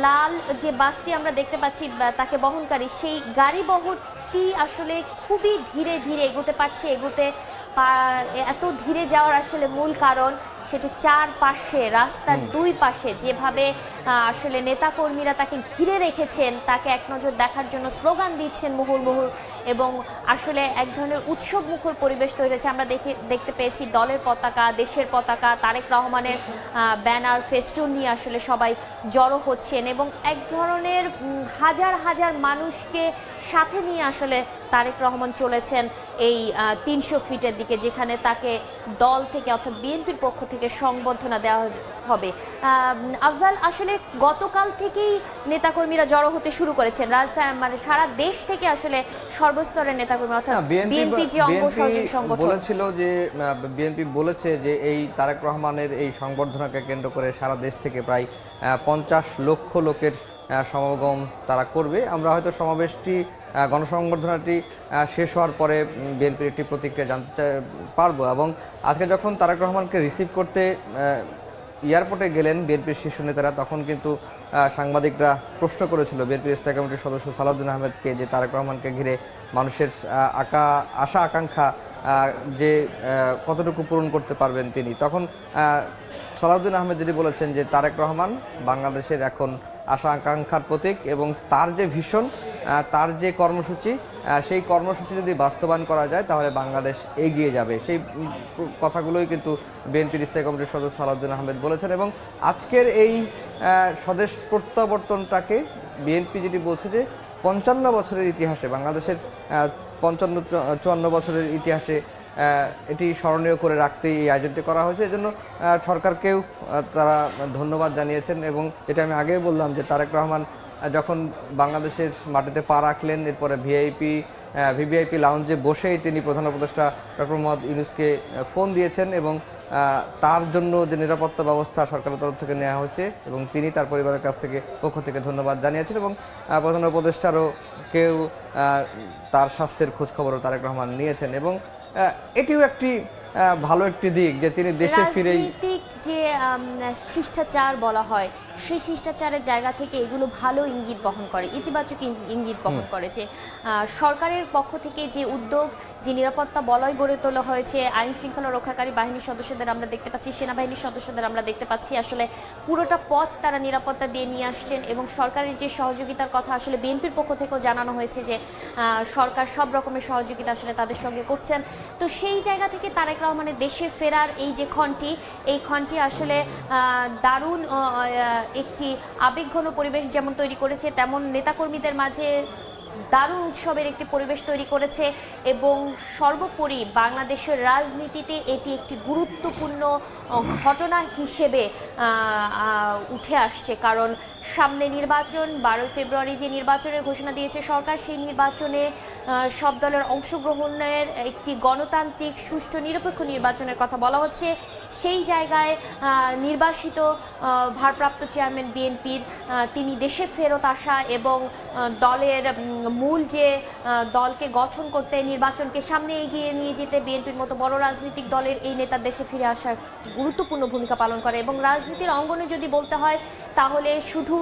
লাল যে বাসটি আমরা দেখতে পাচ্ছি তাকে বহনকারী, সেই গাড়ি বহরটি আসলে খুবই ধীরে ধীরে এগোতে পারছে। এত ধীরে যাওয়ার আসলে মূল কারণ সেটি চারপাশে, রাস্তার দুই পাশে যেভাবে আসলে নেতাকর্মীরা তাকে ঘিরে রেখেছেন, তাকে এক নজর দেখার জন্য স্লোগান দিচ্ছেন মুহুর্মুহুর, এবং আসলে এক ধরনের উৎসব মুখর পরিবেশ তৈরি হয়েছে। আমরা দেখতে পেয়েছি দলের পতাকা, দেশের পতাকা, তারেক রহমানের ব্যানার, ফেস্টুন নিয়ে আসলে সবাই জড়ো হচ্ছেন এবং এক ধরনের হাজার হাজার মানুষকে সাথে নিয়ে আসলে তারেক রহমান চলেছেন এই 300 ফিটের দিকে, যেখানে তাকে দল থেকে অর্থাৎ বিএনপির পক্ষ থেকে সংবর্ধনা দেওয়া হবে। আফজাল, আসলে গতকাল থেকেই নেতাকর্মীরা জড়ো হতে শুরু করেছেন, রাজধানী মানে সারা দেশ থেকে আসলে সর্বস্তরের নেতাকর্মী অর্থাৎ বিএনপি যে অঙ্গ সহযোগী সংগঠন বলেছিল যে বিএনপি বলেছে যে এই তারেক রহমানের এই সংবর্ধনাকে কেন্দ্র করে সারা দেশ থেকে প্রায় 50 লক্ষ লোকের সমাগম তারা করবে। আমরা হয়তো সমাবেশটি গণসংবর্ধনাটি শেষ হওয়ার পরে বিএনপির একটি প্রতিক্রিয়া জানতে পারবো। এবং আজকে যখন তারেক রহমানকে রিসিভ করতে এয়ারপোর্টে গেলেন বিএনপির শীর্ষ নেতারা, তখন কিন্তু সাংবাদিকরা প্রশ্ন করেছিল বিএনপির স্থায়ী কমিটির সদস্য সালাউদ্দিন আহমেদকে যে তারেক রহমানকে ঘিরে মানুষের আশা আকাঙ্ক্ষা যে কতটুকু পূরণ করতে পারবেন তিনি। তখন সালাউদ্দিন আহমেদ যদি বলেছেন যে তারেক রহমান বাংলাদেশের এখন আশা আকাঙ্ক্ষার প্রতীক এবং তার যে ভিশন, তার যে কর্মসূচি, সেই কর্মসূচি যদি বাস্তবায়ন করা যায় তাহলে বাংলাদেশ এগিয়ে যাবে। সেই কথাগুলোই কিন্তু বিএনপির স্থায়ী কমিটির সদস্য সালাউদ্দিন আহমেদ বলেছেন। এবং আজকের এই স্বদেশ প্রত্যাবর্তনটাকে বিএনপি যেটি বলছে যে 55 বছরের ইতিহাসে, বাংলাদেশের 54 বছরের ইতিহাসে এটি স্মরণীয় করে রাখতেই এই আয়োজনটি করা হয়েছে। এজন্য সরকারকেও তারা ধন্যবাদ জানিয়েছেন। এবং এটা আমি আগেই বললাম যে তারেক রহমান যখন বাংলাদেশের মাটিতে পা রাখলেন, এরপরে ভিভিআইপি লাউঞ্জে বসেই তিনি প্রধান উপদেষ্টা ডক্টর মোহাম্মদ ইউনূসকে ফোন দিয়েছেন এবং তার জন্য যে নিরাপত্তা ব্যবস্থা সরকারের তরফ থেকে নেওয়া হয়েছে এবং তিনি তার পরিবারের কাছ থেকে পক্ষ থেকে ধন্যবাদ জানিয়েছেন। এবং প্রধান উপদেষ্টারও কেউ তার স্বাস্থ্যের খোঁজখবরও তারেক রহমান নিয়েছেন। এবং এটিও একটি ভালো একটি দিক যে তিনি দেশে ফিরেই রাজনৈতিক যে শিষ্টাচার বলা হয়, সেই শিষ্টাচারের জায়গা থেকে এগুলো ভালো ইঙ্গিত বহন করে, ইতিবাচক ইঙ্গিত বহন করে যে সরকারের পক্ষ থেকে যে উদ্যোগ, যে নিরাপত্তা বলয় গড়ে তোলা হয়েছে, আইন শৃঙ্খলা রক্ষাকারী বাহিনীর সদস্যদের আমরা দেখতে পাচ্ছি, সেনাবাহিনীর সদস্যদের আমরা দেখতে পাচ্ছি, আসলে পুরোটা পথ তারা নিরাপত্তা দিয়ে নিয়ে আসছেন। এবং সরকারের যে সহযোগিতার কথা আসলে বিএনপির পক্ষ থেকেও জানানো হয়েছে যে সরকার সব রকমের সহযোগিতা আসলে তাদের সঙ্গে করছেন। তো সেই জায়গা থেকে তারেক রহমানের দেশে ফেরার এই যে ক্ষণটি, এই ক্ষণটি আসলে দারুণ একটি আবেগঘন পরিবেশ যেমন তৈরি করেছে, তেমন নেতাকর্মীদের মাঝে দারুণ উৎসবের একটি পরিবেশ তৈরি করেছে। এবং সর্বোপরি বাংলাদেশের রাজনীতিতে এটি একটি গুরুত্বপূর্ণ ঘটনা হিসেবে উঠে আসছে, কারণ সামনে নির্বাচন, 12 ফেব্রুয়ারি যে নির্বাচনের ঘোষণা দিয়েছে সরকার, সেই নির্বাচনে সব দলের অংশগ্রহণের একটি গণতান্ত্রিক সুষ্ঠু নিরপেক্ষ নির্বাচনের কথা বলা হচ্ছে। সেই জায়গায় নির্বাসিত ভারপ্রাপ্ত চেয়ারম্যান বিএনপির তিনি দেশে ফেরত আসা এবং দলের মূল যে দলকে গঠন করতে, নির্বাচনকে সামনে এগিয়ে নিয়ে যেতে বিএনপির মতো বড় রাজনৈতিক দলের এই নেতার দেশে ফিরে আসা গুরুত্বপূর্ণ ভূমিকা পালন করে। এবং রাজনীতির অঙ্গনে যদি বলতে হয় তাহলে শুধু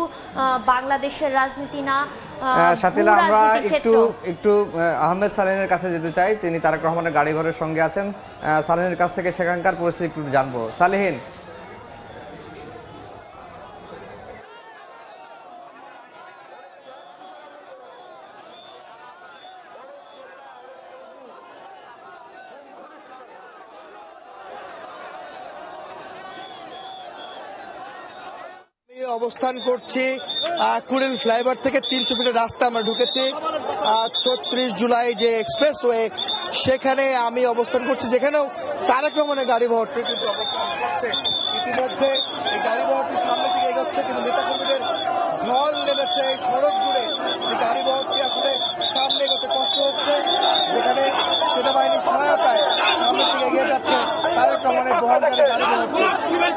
বাংলাদেশের রাজনীতি না, সাথীলা, আমরা একটু আহমেদ সালেহিনের কাছে যেতে চাই। তিনি তারেক রহমানের গাড়ি ঘরের সঙ্গে আছেন। সালেহিনের কাছ থেকে সেখানকার পরিস্থিতি একটু জানবো। সালেহিন, অবস্থান করছি কুড়িল ফ্লাইওভার থেকে 300 ফিটের রাস্তা আমরা ঢুকেছি 34 জুলাই যে এক্সপ্রেসওয়ে, সেখানে আমি অবস্থান করছি, যেখানেও তারেক রহমানের গাড়ি বহরটি কিন্তু অবস্থান করছে। ইতিমধ্যে এই গাড়ি বহরটি সামনে দিকে এগোচ্ছে, কিন্তু নেতাকর্মীদের ঢল নেমেছে এই সড়ক জুড়ে। এই গাড়ি বহরটি আসলে সামনে এগোতে কষ্ট হচ্ছে, যেখানে সেনাবাহিনীর সহায়তায় সামনের দিকে এগিয়ে যাচ্ছে তারেক রহমানের বহনকারী গাড়ি বহরটি। এখানে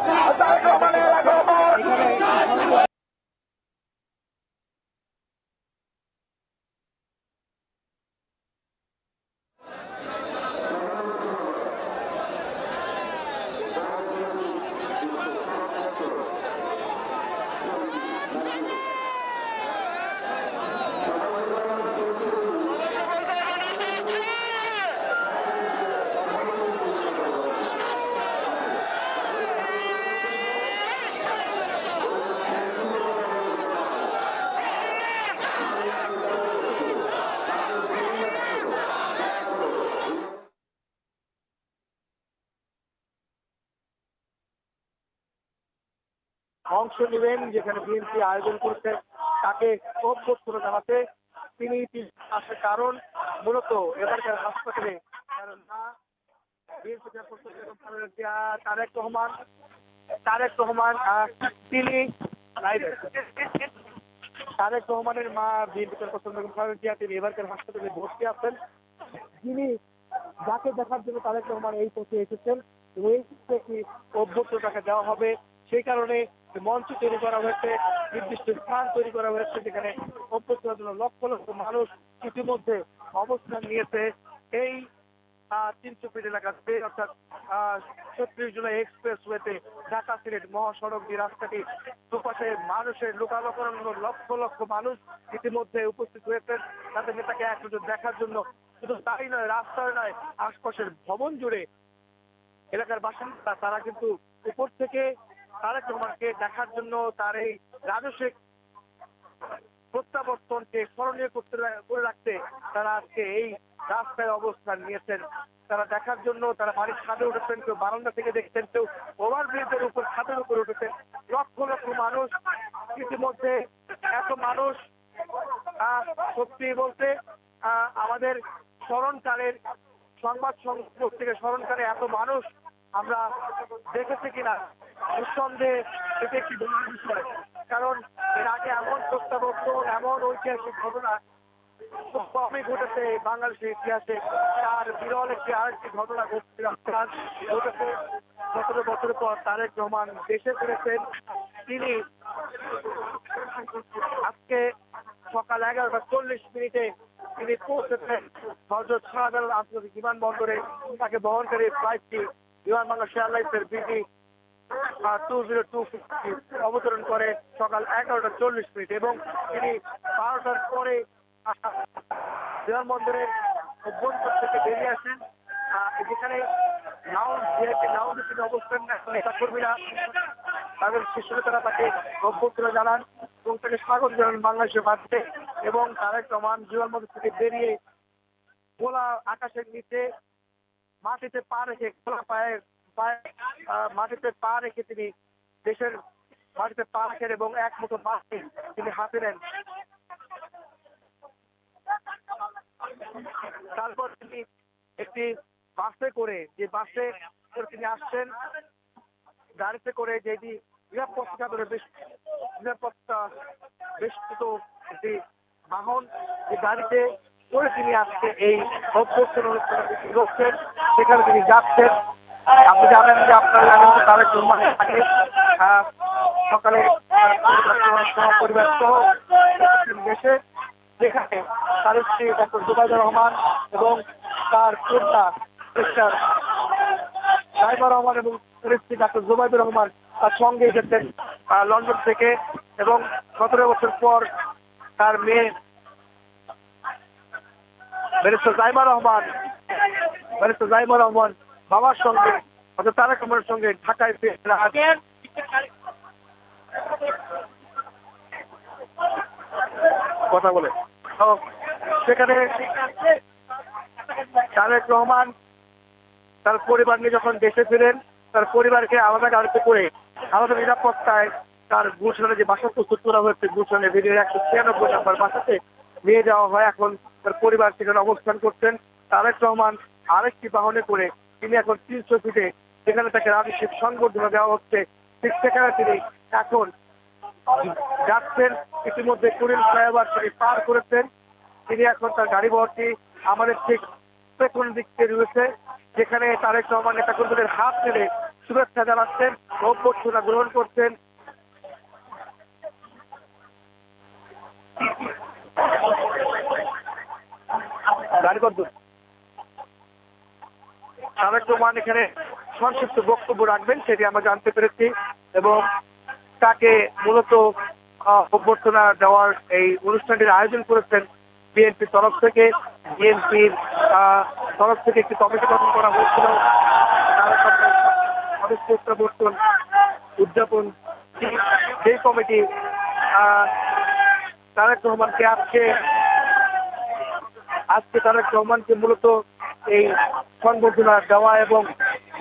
অংশ নেবেন, যেখানে বিএনপি আয়োজন করছে তাকে অভ্যর্থনা জানাতে। তিনি আসার কারণ মূলত এবারকার হাসপাতালে কারণ না বিএনপি তারেক রহমান তিনি তারেক রহমানের মা বিএনপি চেয়ারপারসন বেগম খালেদা জিয়া তিনি এবারকার হাসপাতালে ভর্তি আছেন। যিনি যাকে দেখার জন্য তারেক রহমান এই পথে এসেছেন এবং এই একটি অভ্যর্থনা তাকে দেওয়া হবে, সেই কারণে মঞ্চ তৈরি করা হয়েছে, নির্দিষ্ট স্থান তৈরি করা হয়েছে, যেখানে অভ্যর্থনার জন্য লক্ষ লক্ষ মানুষ ইতিমধ্যে অবস্থান নিয়েছে। এই 300 ফিট এলাকাতে অর্থাৎ 36 জুলাই এক্সপ্রেসওয়েতে ঢাকা সিলেট মহাসড়ক দিয়ে রাস্তাটি দুপাশে মানুষের লোকালোকারণ্য লক্ষ লক্ষ মানুষ ইতিমধ্যে উপস্থিত হয়েছেন তাদের নেতাকে এক নজর দেখার জন্য। শুধু তাই নয়, রাস্তায় নয়, আশপাশের ভবন জুড়ে এলাকার বাসিন্দা তারা কিন্তু উপর থেকে তারেক রহমানকে দেখার জন্য তার এই রাজস্বিক প্রত্যাবর্তনকে স্মরণীয় করে রাখতে তারা আজকে এই রাস্তায় অবস্থান নিয়েছেন। তারা দেখার জন্য তারা বাড়ির ছাদে উঠেছেন, কেউ বারান্দা থেকে দেখছেন, কেউ ওভারব্রিজের উপর ছাদের উপর উঠেছেন। লক্ষ লক্ষ মানুষ ইতিমধ্যে, এত মানুষ সত্যি বলতে আমাদের স্মরণকালের সংবাদ সংস্থা থেকে স্মরণকালে এত মানুষ আমরা দেখেছি কিনা নিঃসন্দেহে এটা একটি বড় বিষয়। কারণ এর আগে এমন প্রত্যাবর্তন, এমন ঐতিহাসিক ঘটনা খুব কমই ঘটেছে বাংলাদেশের ইতিহাসে। আর বিরল আরেকটি ঘটনা ঘটেছে 17 বছর পর তারেক রহমান দেশে ফিরেছেন। তিনি আজকে সকাল 11:40 তিনি পৌঁছেছেন হযরত শাহজালাল আন্তর্জাতিক বিমানবন্দরে। তাকে বহনকারী ফ্লাইটটি বিমান বাংলাদেশ এয়ারলাইন্সের বিডি 20250 অবতরণ করে সকাল 11:40 এবং তিনি 12টার পরে বিমানবন্দরের অভ্যন্তর থেকে বেরিয়ে আসেন, যেখানে লাউঞ্জে তিনি অবস্থান নেতা কর্মীরা তাদের শীর্ষ নেতারা তাকে অভ্যর্থনা জানান এবং তাকে স্বাগত জানান বাংলাদেশের মাটিতে। এবং তারেক রহমান বিমানবন্দর থেকে বেরিয়ে খোলা আকাশের নিচে মাটিতে পা রেখে খোলা পায়ে মাটিতে পা রেখে তিনি দেশের মাটিতে পা রাখেন এবং এক মুঠো মাটি তিনি হাতে নেন। তারপর তিনি একটি বাসে করে, যে বাসে তিনি আসছেন, গাড়িতে করে, যেটি নিরাপত্তা বেষ্টিত একটি বাহন, যে গাড়িতে করে তিনি আজকে এই অভ্যর্থনা অনুষ্ঠানে বসছেন, সেখানে তিনি যাচ্ছেন। আপনি জানেন যে আপনারা জানেন তারেক রহমানের আগে সকালে পরিবার সহ দেশে, যেখানে তার স্ত্রী ডক্টর জুবাইদুর রহমান এবং তার কন্যা মিস্টার সাইমা রহমান এবং স্ত্রী ডক্টর জুবাইদুর রহমান তার সঙ্গে এসেছেন লন্ডন থেকে। এবং 17 বছর পর তার মেয়ে ব্যারিস্টার জাইমা রহমান বাবার সঙ্গে অর্থাৎ তারেক রহমানের সঙ্গে ঢাকায় কথা বলে। সেখানে তারেক রহমান তার পরিবার নিয়ে যখন দেশে ফিরেন, তার পরিবারকে আলাদা গাড়িতে করে আলাদা নিরাপত্তায় তার গুলশানে যে বাসা প্রস্তুত করা হয়েছে, গুলশানে ভিড়ের 196 নম্বর বাসাতে নিয়ে যাওয়া হয়। এখন তার পরিবার সেখানে অবস্থান করছেন। তারেক রহমান আরেকটি বাহনে করে তিনি এখন 300 ফিটে, যেখানে তাকে রাজস্বিক সংবর্ধনা দেওয়া হচ্ছে, ঠিক সেখানে তিনি এখন যাচ্ছেন। ইতিমধ্যে কুড়িল ফ্লাইওভার তিনি পার করেছেন। তিনি এখন তার গাড়ি বহরটি আমাদের ঠিক পেছন দিক থেকে রয়েছে, যেখানে তারেক রহমান নেতাকর্মীদের হাত ধরে শুভেচ্ছা জানাচ্ছেন, অভ্যর্থনা গ্রহণ করছেন। তারেক রহমান এখানে সংক্ষিপ্ত বক্তব্য রাখবেন, সেটি আমরা জানতে পেরেছি। এবং তাকে মূলত অভ্যর্থনা দেওয়ার এই অনুষ্ঠানটির আয়োজন করেছেন বিএনপির তরফ থেকে। বিএনপির তরফ থেকে একটি কমিটি গঠন করা হয়েছিল প্রত্যাবর্তন উদযাপন। সেই কমিটি তারেক রহমানকে আজকে তারেক রহমানকে মূলত এই সংবর্ধনা দেওয়া এবং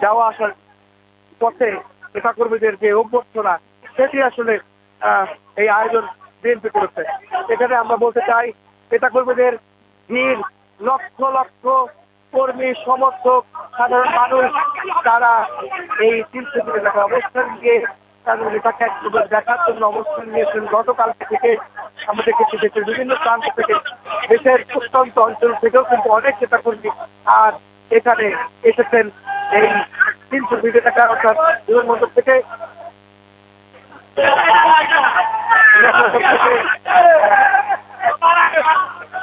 যাওয়া আসার পথে নেতাকর্মীদের যে অভ্যর্থনা, সেটি আসলে এই আয়োজন বিএনপি করেছে। এখানে আমরা বলতে চাই নেতাকর্মীদের ভিড়, লক্ষ লক্ষ কর্মী সমর্থক সাধারণ মানুষ তারা এই 300 এলাকায় অবস্থান নিয়ে তাদের নেতাকে দেখার জন্য অবস্থান নিয়েছেন গতকাল থেকে। আমরা দেখেছি দেশের বিভিন্ন প্রান্ত থেকে, দেশের প্রত্যন্ত অঞ্চল থেকেও কিন্তু অনেক নেতাকর্মী আর এখানে এসেছেন এই 300 এলাকা অর্থাৎ বিমানবন্দর থেকে।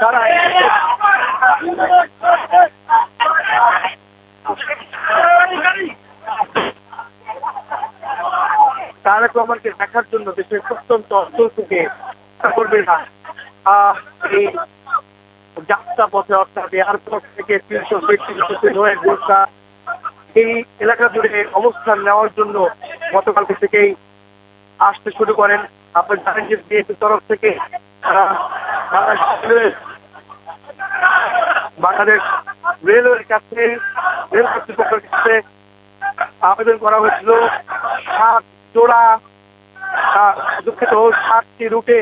তারা তারেক রহমানকে দেখার জন্য দেশের প্রত্যন্ত অঞ্চল থেকে করবে না এই যাত্রা পথে অর্থাৎ এয়ারপোর্ট থেকে 300 ফিট হয়ে গোসা এই এলাকা জুড়ে অবস্থান নেওয়ার জন্য গতকালকে থেকেই আসতে শুরু করেন। আপনার জানেন যে বিএনপির তরফ থেকে বাংলাদেশ রেলওয়ের কাছে রেল কর্তৃপক্ষের কাছে আবেদন করা হয়েছিল 7 জোড়া দুঃখিত 7টি রুটে।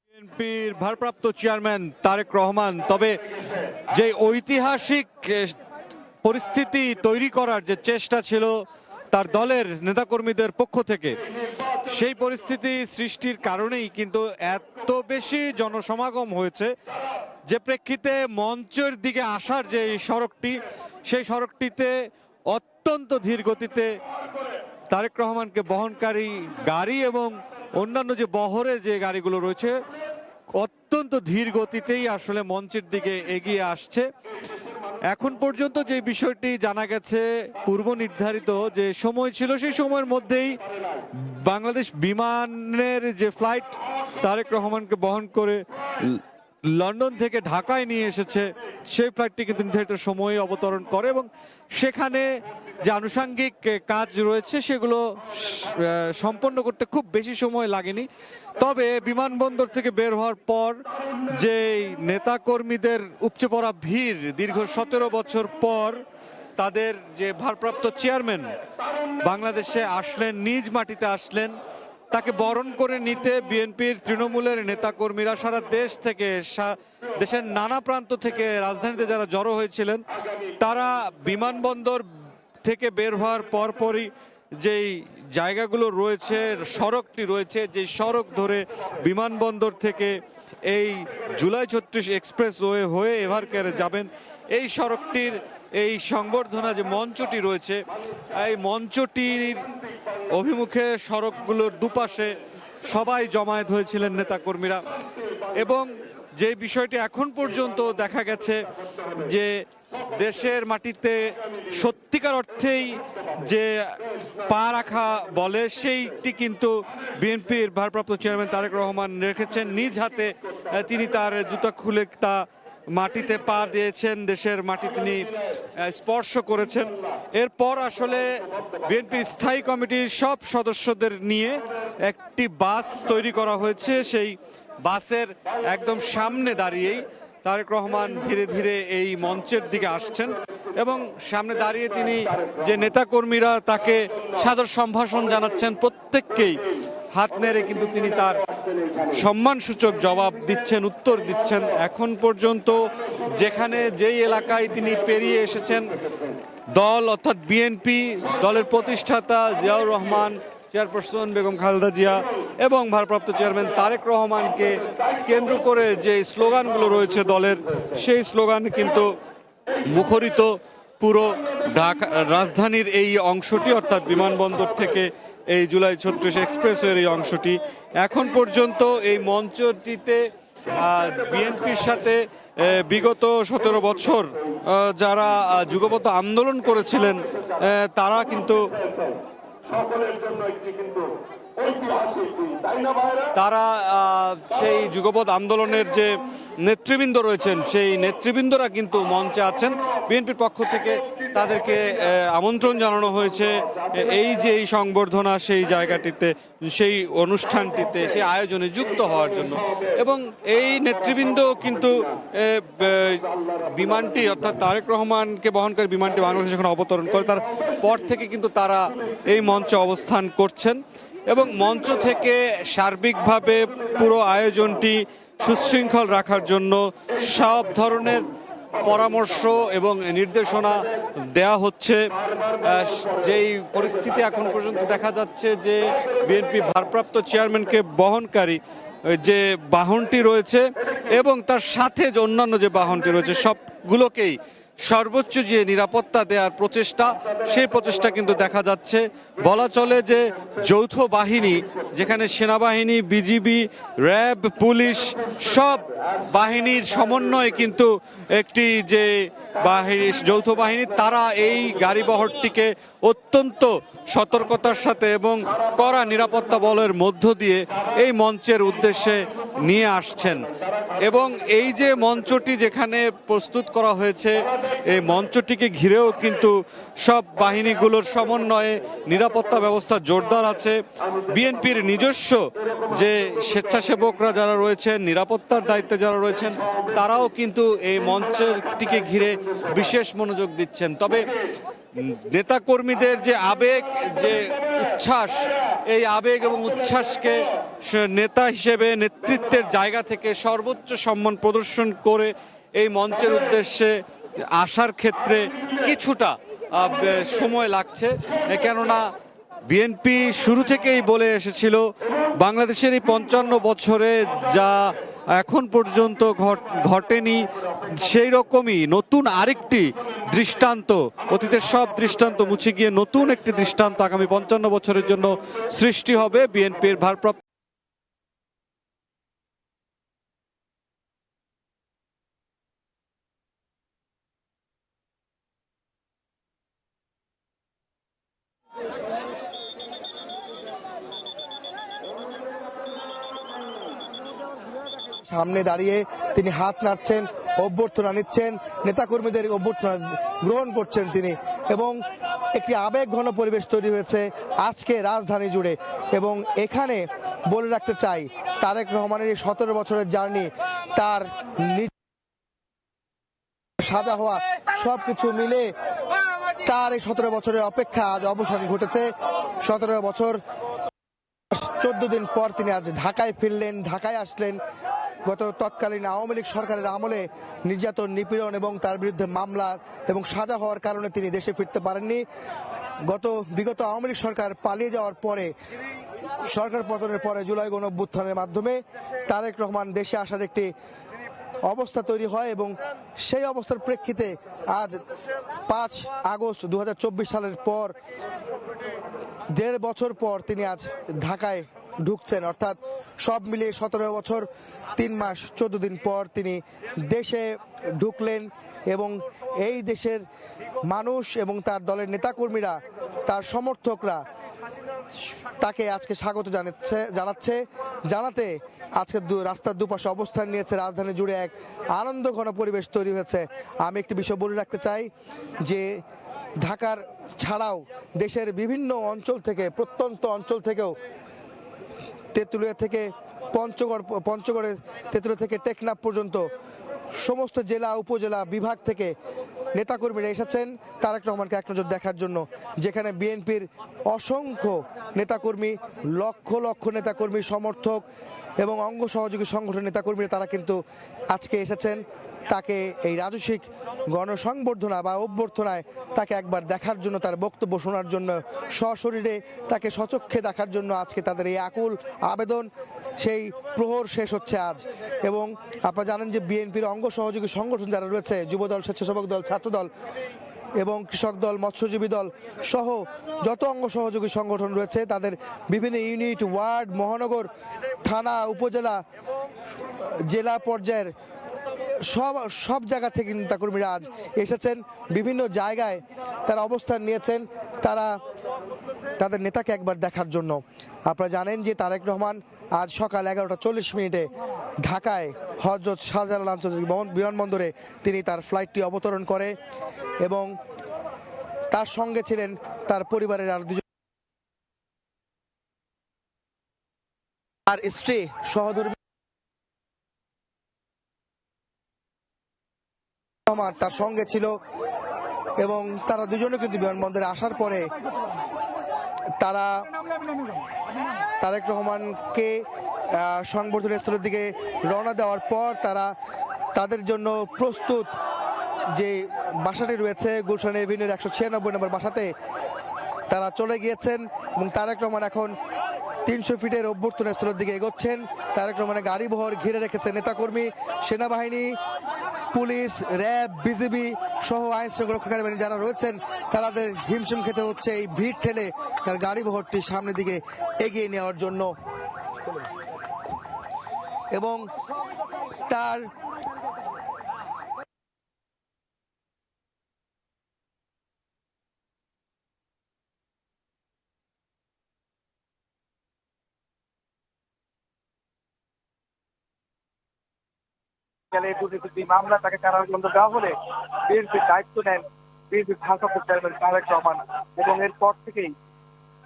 বিএনপির ভারপ্রাপ্ত চেয়ারম্যান তারেক রহমান তবে যে ঐতিহাসিক পরিস্থিতি তৈরি করার যে চেষ্টা ছিল তার দলের নেতাকর্মীদের পক্ষ থেকে, সেই পরিস্থিতি সৃষ্টির কারণেই কিন্তু এত বেশি জনসমাগম হয়েছে যে প্রেক্ষিতে মঞ্চের দিকে আসার যে সড়কটি, সেই সড়কটিতে অত্যন্ত ধীর গতিতে তারেক রহমানকে বহনকারী গাড়ি এবং অন্যান্য যে বহরের যে গাড়িগুলো রয়েছে অত্যন্ত ধীর গতিতেই আসলে মঞ্চের দিকে এগিয়ে আসছে। এখন পর্যন্ত যে বিষয়টি জানা গেছে, পূর্ব নির্ধারিত যে সময় ছিল সেই সময়ের মধ্যেই বাংলাদেশ বিমানের যে ফ্লাইট তারেক রহমানকে বহন করে লন্ডন থেকে ঢাকায় নিয়ে এসেছে, সেই ফ্লাইটটি কিন্তু নির্ধারিত সময়ে অবতরণ করে এবং সেখানে যে আনুষঙ্গিক কাজ রয়েছে সেগুলো সম্পন্ন করতে খুব বেশি সময় লাগেনি। তবে বিমানবন্দর থেকে বের হওয়ার পর যে নেতাকর্মীদের উপচে পড়া ভিড়, দীর্ঘ 17 বছর পর তাদের যে ভারপ্রাপ্ত চেয়ারম্যান বাংলাদেশে আসলেন, নিজ মাটিতে আসলেন, তাকে বরণ করে নিতে বিএনপির তৃণমূলের নেতাকর্মীরা সারা দেশ থেকে, দেশের নানা প্রান্ত থেকে রাজধানীতে যারা জড়ো হয়েছিলেন, তারা বিমানবন্দর থেকে বের হওয়ার পরপরই যেই জায়গাগুলো রয়েছে, সড়কটি রয়েছে, যে সড়ক ধরে বিমানবন্দর থেকে এই জুলাই 36 এক্সপ্রেসওয়ে হয়ে এভারকেয়ারে যাবেন, এই সড়কটির এই সংবর্ধনা যে মঞ্চটি রয়েছে, এই মঞ্চটির অভিমুখে সড়কগুলোর দুপাশে সবাই জমায়েত হয়েছিলেন নেতাকর্মীরা। এবং যে বিষয়টি এখন পর্যন্ত দেখা গেছে যে দেশের মাটিতে সত্যিকার অর্থেই যে পা রাখা বলে, সেইটি কিন্তু বিএনপির ভারপ্রাপ্ত চেয়ারম্যান তারেক রহমান রেখেছেন নিজ হাতে। তিনি তার জুতা খুলে তা মাটিতে পা দিয়েছেন, দেশের মাটি তিনি স্পর্শ করেছেন। এরপর আসলে বিএনপির স্থায়ী কমিটির সব সদস্যদের নিয়ে একটি বাস তৈরি করা হয়েছে। সেই বাসের একদম সামনে দাঁড়িয়েই তারেক রহমান ধীরে ধীরে এই মঞ্চের দিকে আসছেন এবং সামনে দাঁড়িয়ে তিনি যে নেতাকর্মীরা তাকে সাদর সম্ভাষণ জানাচ্ছেন, প্রত্যেককেই হাত নেড়ে কিন্তু তিনি তার সম্মানসূচক জবাব দিচ্ছেন, উত্তর দিচ্ছেন। এখন পর্যন্ত যেখানে যেই এলাকায় তিনি পেরিয়ে এসেছেন, দল অর্থাৎ বিএনপি, দলের প্রতিষ্ঠাতা জিয়াউর রহমান, চেয়ারপারসন বেগম খালেদা জিয়া এবং ভারপ্রাপ্ত চেয়ারম্যান তারেক রহমানকে কেন্দ্র করে যে স্লোগানগুলো রয়েছে দলের, সেই স্লোগান কিন্তু মুখরিত পুরো ঢাকা রাজধানীর এই অংশটি, অর্থাৎ বিমানবন্দর থেকে এই জুলাই 36 এক্সপ্রেসওয়ের এই অংশটি। এখন পর্যন্ত এই মঞ্চটিতে বিএনপির সাথে বিগত 17 বছর যারা যুগপৎ আন্দোলন করেছিলেন, তারা কিন্তু সেই যুগপৎ আন্দোলনের যে নেতৃবৃন্দ রয়েছেন, সেই নেতৃবৃন্দরা কিন্তু মঞ্চে আছেন। বিএনপির পক্ষ থেকে তাদেরকে আমন্ত্রণ জানানো হয়েছে এই যে এই সংবর্ধনা, সেই জায়গাটিতে, সেই অনুষ্ঠানটিতে, সেই আয়োজনে যুক্ত হওয়ার জন্য। এবং এই নেতৃবৃন্দ কিন্তু বিমানটি অর্থাৎ তারেক রহমানকে বহনকারী বিমানটি বাংলাদেশে যখন অবতরণ করে তার পর থেকে কিন্তু তারা এই মঞ্চে অবস্থান করছেন এবং মঞ্চ থেকে সার্বিকভাবে পুরো আয়োজনটি সুশৃঙ্খল রাখার জন্য সব ধরনের পরামর্শ এবং নির্দেশনা দেয়া হচ্ছে। যেই পরিস্থিতি এখন পর্যন্ত দেখা যাচ্ছে যে বিএনপি ভারপ্রাপ্ত চেয়ারম্যানকে বহনকারী যে বাহনটি রয়েছে এবং তার সাথে যে অন্যান্য যে বাহনটি রয়েছে সবগুলোকেই সর্বোচ্চ যে নিরাপত্তা দেওয়ার প্রচেষ্টা, সেই প্রচেষ্টা কিন্তু দেখা যাচ্ছে। বলা চলে যে যৌথ বাহিনী, যেখানে সেনাবাহিনী, বিজিবি, র্যাব, পুলিশ সব বাহিনীর সমন্বয়ে কিন্তু একটি যে বাহিনী, যৌথ বাহিনী, তারা এই গাড়িবহরটিকে অত্যন্ত সতর্কতার সাথে এবং কড়া নিরাপত্তা বলের মধ্য দিয়ে এই মঞ্চের উদ্দেশ্যে নিয়ে আসছেন। এবং এই যে মঞ্চটি যেখানে প্রস্তুত করা হয়েছে, এই মঞ্চটিকে ঘিরেও কিন্তু সব বাহিনীগুলোর সমন্বয়ে নিরাপত্তা ব্যবস্থা জোরদার আছে। বিএনপির নিজস্ব যে স্বেচ্ছাসেবকরা যারা রয়েছেন, নিরাপত্তার দায়িত্বে যারা রয়েছেন, তারাও কিন্তু এই মঞ্চটিকে ঘিরে বিশেষ মনোযোগ দিচ্ছেন। তবে নেতাকর্মীদের যে আবেগ, যে উচ্ছ্বাস, এই আবেগ এবং উচ্ছ্বাসকে নেতা হিসেবে নেতৃত্বের জায়গা থেকে সর্বোচ্চ সম্মান প্রদর্শন করে এই মঞ্চের উদ্দেশ্যে আসার ক্ষেত্রে কিছুটা সময় লাগছে। কেননা বিএনপি শুরু থেকেই বলে এসেছিল বাংলাদেশের এই 55 বছরে যা এখন পর্যন্ত ঘটেনি, সেই রকমই নতুন আরেকটি দৃষ্টান্ত, অতীতের সব দৃষ্টান্ত মুছে গিয়ে নতুন একটি দৃষ্টান্ত আগামী 55 বছরের জন্য সৃষ্টি হবে। বিএনপির ভারপ্রাপ্ত সামনে দাঁড়িয়ে তিনি হাত নাড়ছেন, অভ্যর্থনা নিচ্ছেন, নেতাকর্মীদের অভ্যর্থনা গ্রহণ করছেন তিনি, এবং একটি আবেগ ঘন পরিবেশ তৈরি হয়েছে আজকে রাজধানী জুড়ে। এবং এখানে বলে রাখতে চাই, তারেক রহমানের এই 17 বছরের জার্নি, তার সাজা হওয়া সবকিছু মিলে তার এই 17 বছরের অপেক্ষা আজ অবসান ঘটেছে। 17 বছর 14 দিন পর তিনি আজ ঢাকায় ফিরলেন, ঢাকায় আসলেন। গত তৎকালীন আওয়ামী লীগ সরকারের আমলে নির্যাতন, নিপীড়ন এবং তার বিরুদ্ধে মামলা এবং সাজা হওয়ার কারণে তিনি দেশে ফিরতে পারেননি। বিগত আওয়ামী লীগ সরকার পালিয়ে যাওয়ার পরে, সরকার পতনের পরে জুলাই গণঅভ্যুত্থানের মাধ্যমে তারেক রহমান দেশে আসার একটি অবস্থা তৈরি হয় এবং সেই অবস্থার প্রেক্ষিতে আজ 5 আগস্ট 2024 সালের পর 1.5 বছর পর তিনি আজ ঢাকায় ঢুকছেন। অর্থাৎ সব মিলিয়ে 17 বছর 3 মাস 14 দিন পর তিনি দেশে ঢুকলেন এবং এই দেশের মানুষ এবং তার দলের নেতাকর্মীরা, তার সমর্থকরা তাকে আজকে স্বাগত জানাতে আজকে রাস্তার দুপাশে অবস্থান নিয়েছে। রাজধানী জুড়ে এক আনন্দ ঘন পরিবেশ তৈরি হয়েছে। আমি একটি বিষয় বলে রাখতে চাই যে ঢাকার ছাড়াও দেশের বিভিন্ন অঞ্চল থেকে, প্রত্যন্ত অঞ্চল থেকেও, তেঁতুলিয়া থেকে পঞ্চগড়ে তেঁতুলিয়া থেকে টেকনাফ পর্যন্ত সমস্ত জেলা, উপজেলা, বিভাগ থেকে নেতাকর্মীরা এসেছেন তারেক রহমানকে এক নজর দেখার জন্য। যেখানে বিএনপির অসংখ্য নেতাকর্মী, লক্ষ লক্ষ নেতাকর্মী, সমর্থক এবং অঙ্গ সহযোগী সংগঠন নেতাকর্মীরা তারা কিন্তু আজকে এসেছেন তাকে এই রাজস্বিক গণসংবর্ধনা বা অভ্যর্থনায় তাকে একবার দেখার জন্য, তার বক্তব্য শোনার জন্য, সশরীরে তাকে সচক্ষে দেখার জন্য আজকে তাদের এই আকুল আবেদন। সেই প্রহর শেষ হচ্ছে আজ। এবং আপনারা জানেন যে বিএনপির অঙ্গ সহযোগী সংগঠন যারা রয়েছে, যুবদল, স্বেচ্ছাসেবক দল, ছাত্রদল এবং কৃষক দল, মৎস্যজীবী দল সহ যত অঙ্গ সহযোগী সংগঠন রয়েছে, তাদের বিভিন্ন ইউনিট, ওয়ার্ড, মহানগর, থানা, উপজেলা, জেলা পর্যায়ের সব জায়গা থেকে নেতাকর্মীরা আজ এসেছেন। বিভিন্ন জায়গায় তারা অবস্থান নিয়েছেন তারা তাদের নেতাকে একবার দেখার জন্য। আপনারা জানেন যে তারেক রহমান আজ সকাল 11:40 ঢাকায় হযরত শাহজালাল আন্তর্জাতিক বিমানবন্দরে তিনি তার ফ্লাইটটি অবতরণ করে এবং তার সঙ্গে ছিলেন তার পরিবারের আর দুজন, তার স্ত্রী, সহধর্মী তার সঙ্গে ছিল এবং তারা দুজনে কিন্তু বিমানবন্দরে আসার পরে তারা তারেক রহমানকে সংবর্ধনা স্থলের দিকে রওনা দেওয়ার পর তারা তাদের জন্য প্রস্তুত যে বাসাটি রয়েছে গুলশান এভিনিউর 196 নম্বর বাসাতে তারা চলে গিয়েছেন এবং তারেক রহমান এখন 300 ফিটের অভ্যর্থনা স্থলের দিকে এগোচ্ছেন। তারেক রহমানের গাড়ি বহর ঘিরে রেখেছে নেতাকর্মী, সেনাবাহিনী, পুলিশ, র্যাব, বিজিবি সহ আইন শৃঙ্খলা রক্ষাকারী বাহিনী যারা রয়েছেন তাদের হিমশিম খেতে হচ্ছে এই ভিড় ঠেলে তার গাড়ি বহরটি সামনের দিকে এগিয়ে নেওয়ার জন্য। এবং তার দুর্নীতি মামলা তাকে কারাদণ্ড দেওয়া হলে বিএনপির দায়িত্ব নেন বিএনপির ভারপ্রাপ্ত চেয়ারম্যান তারেক রহমান এবং এরপর থেকেই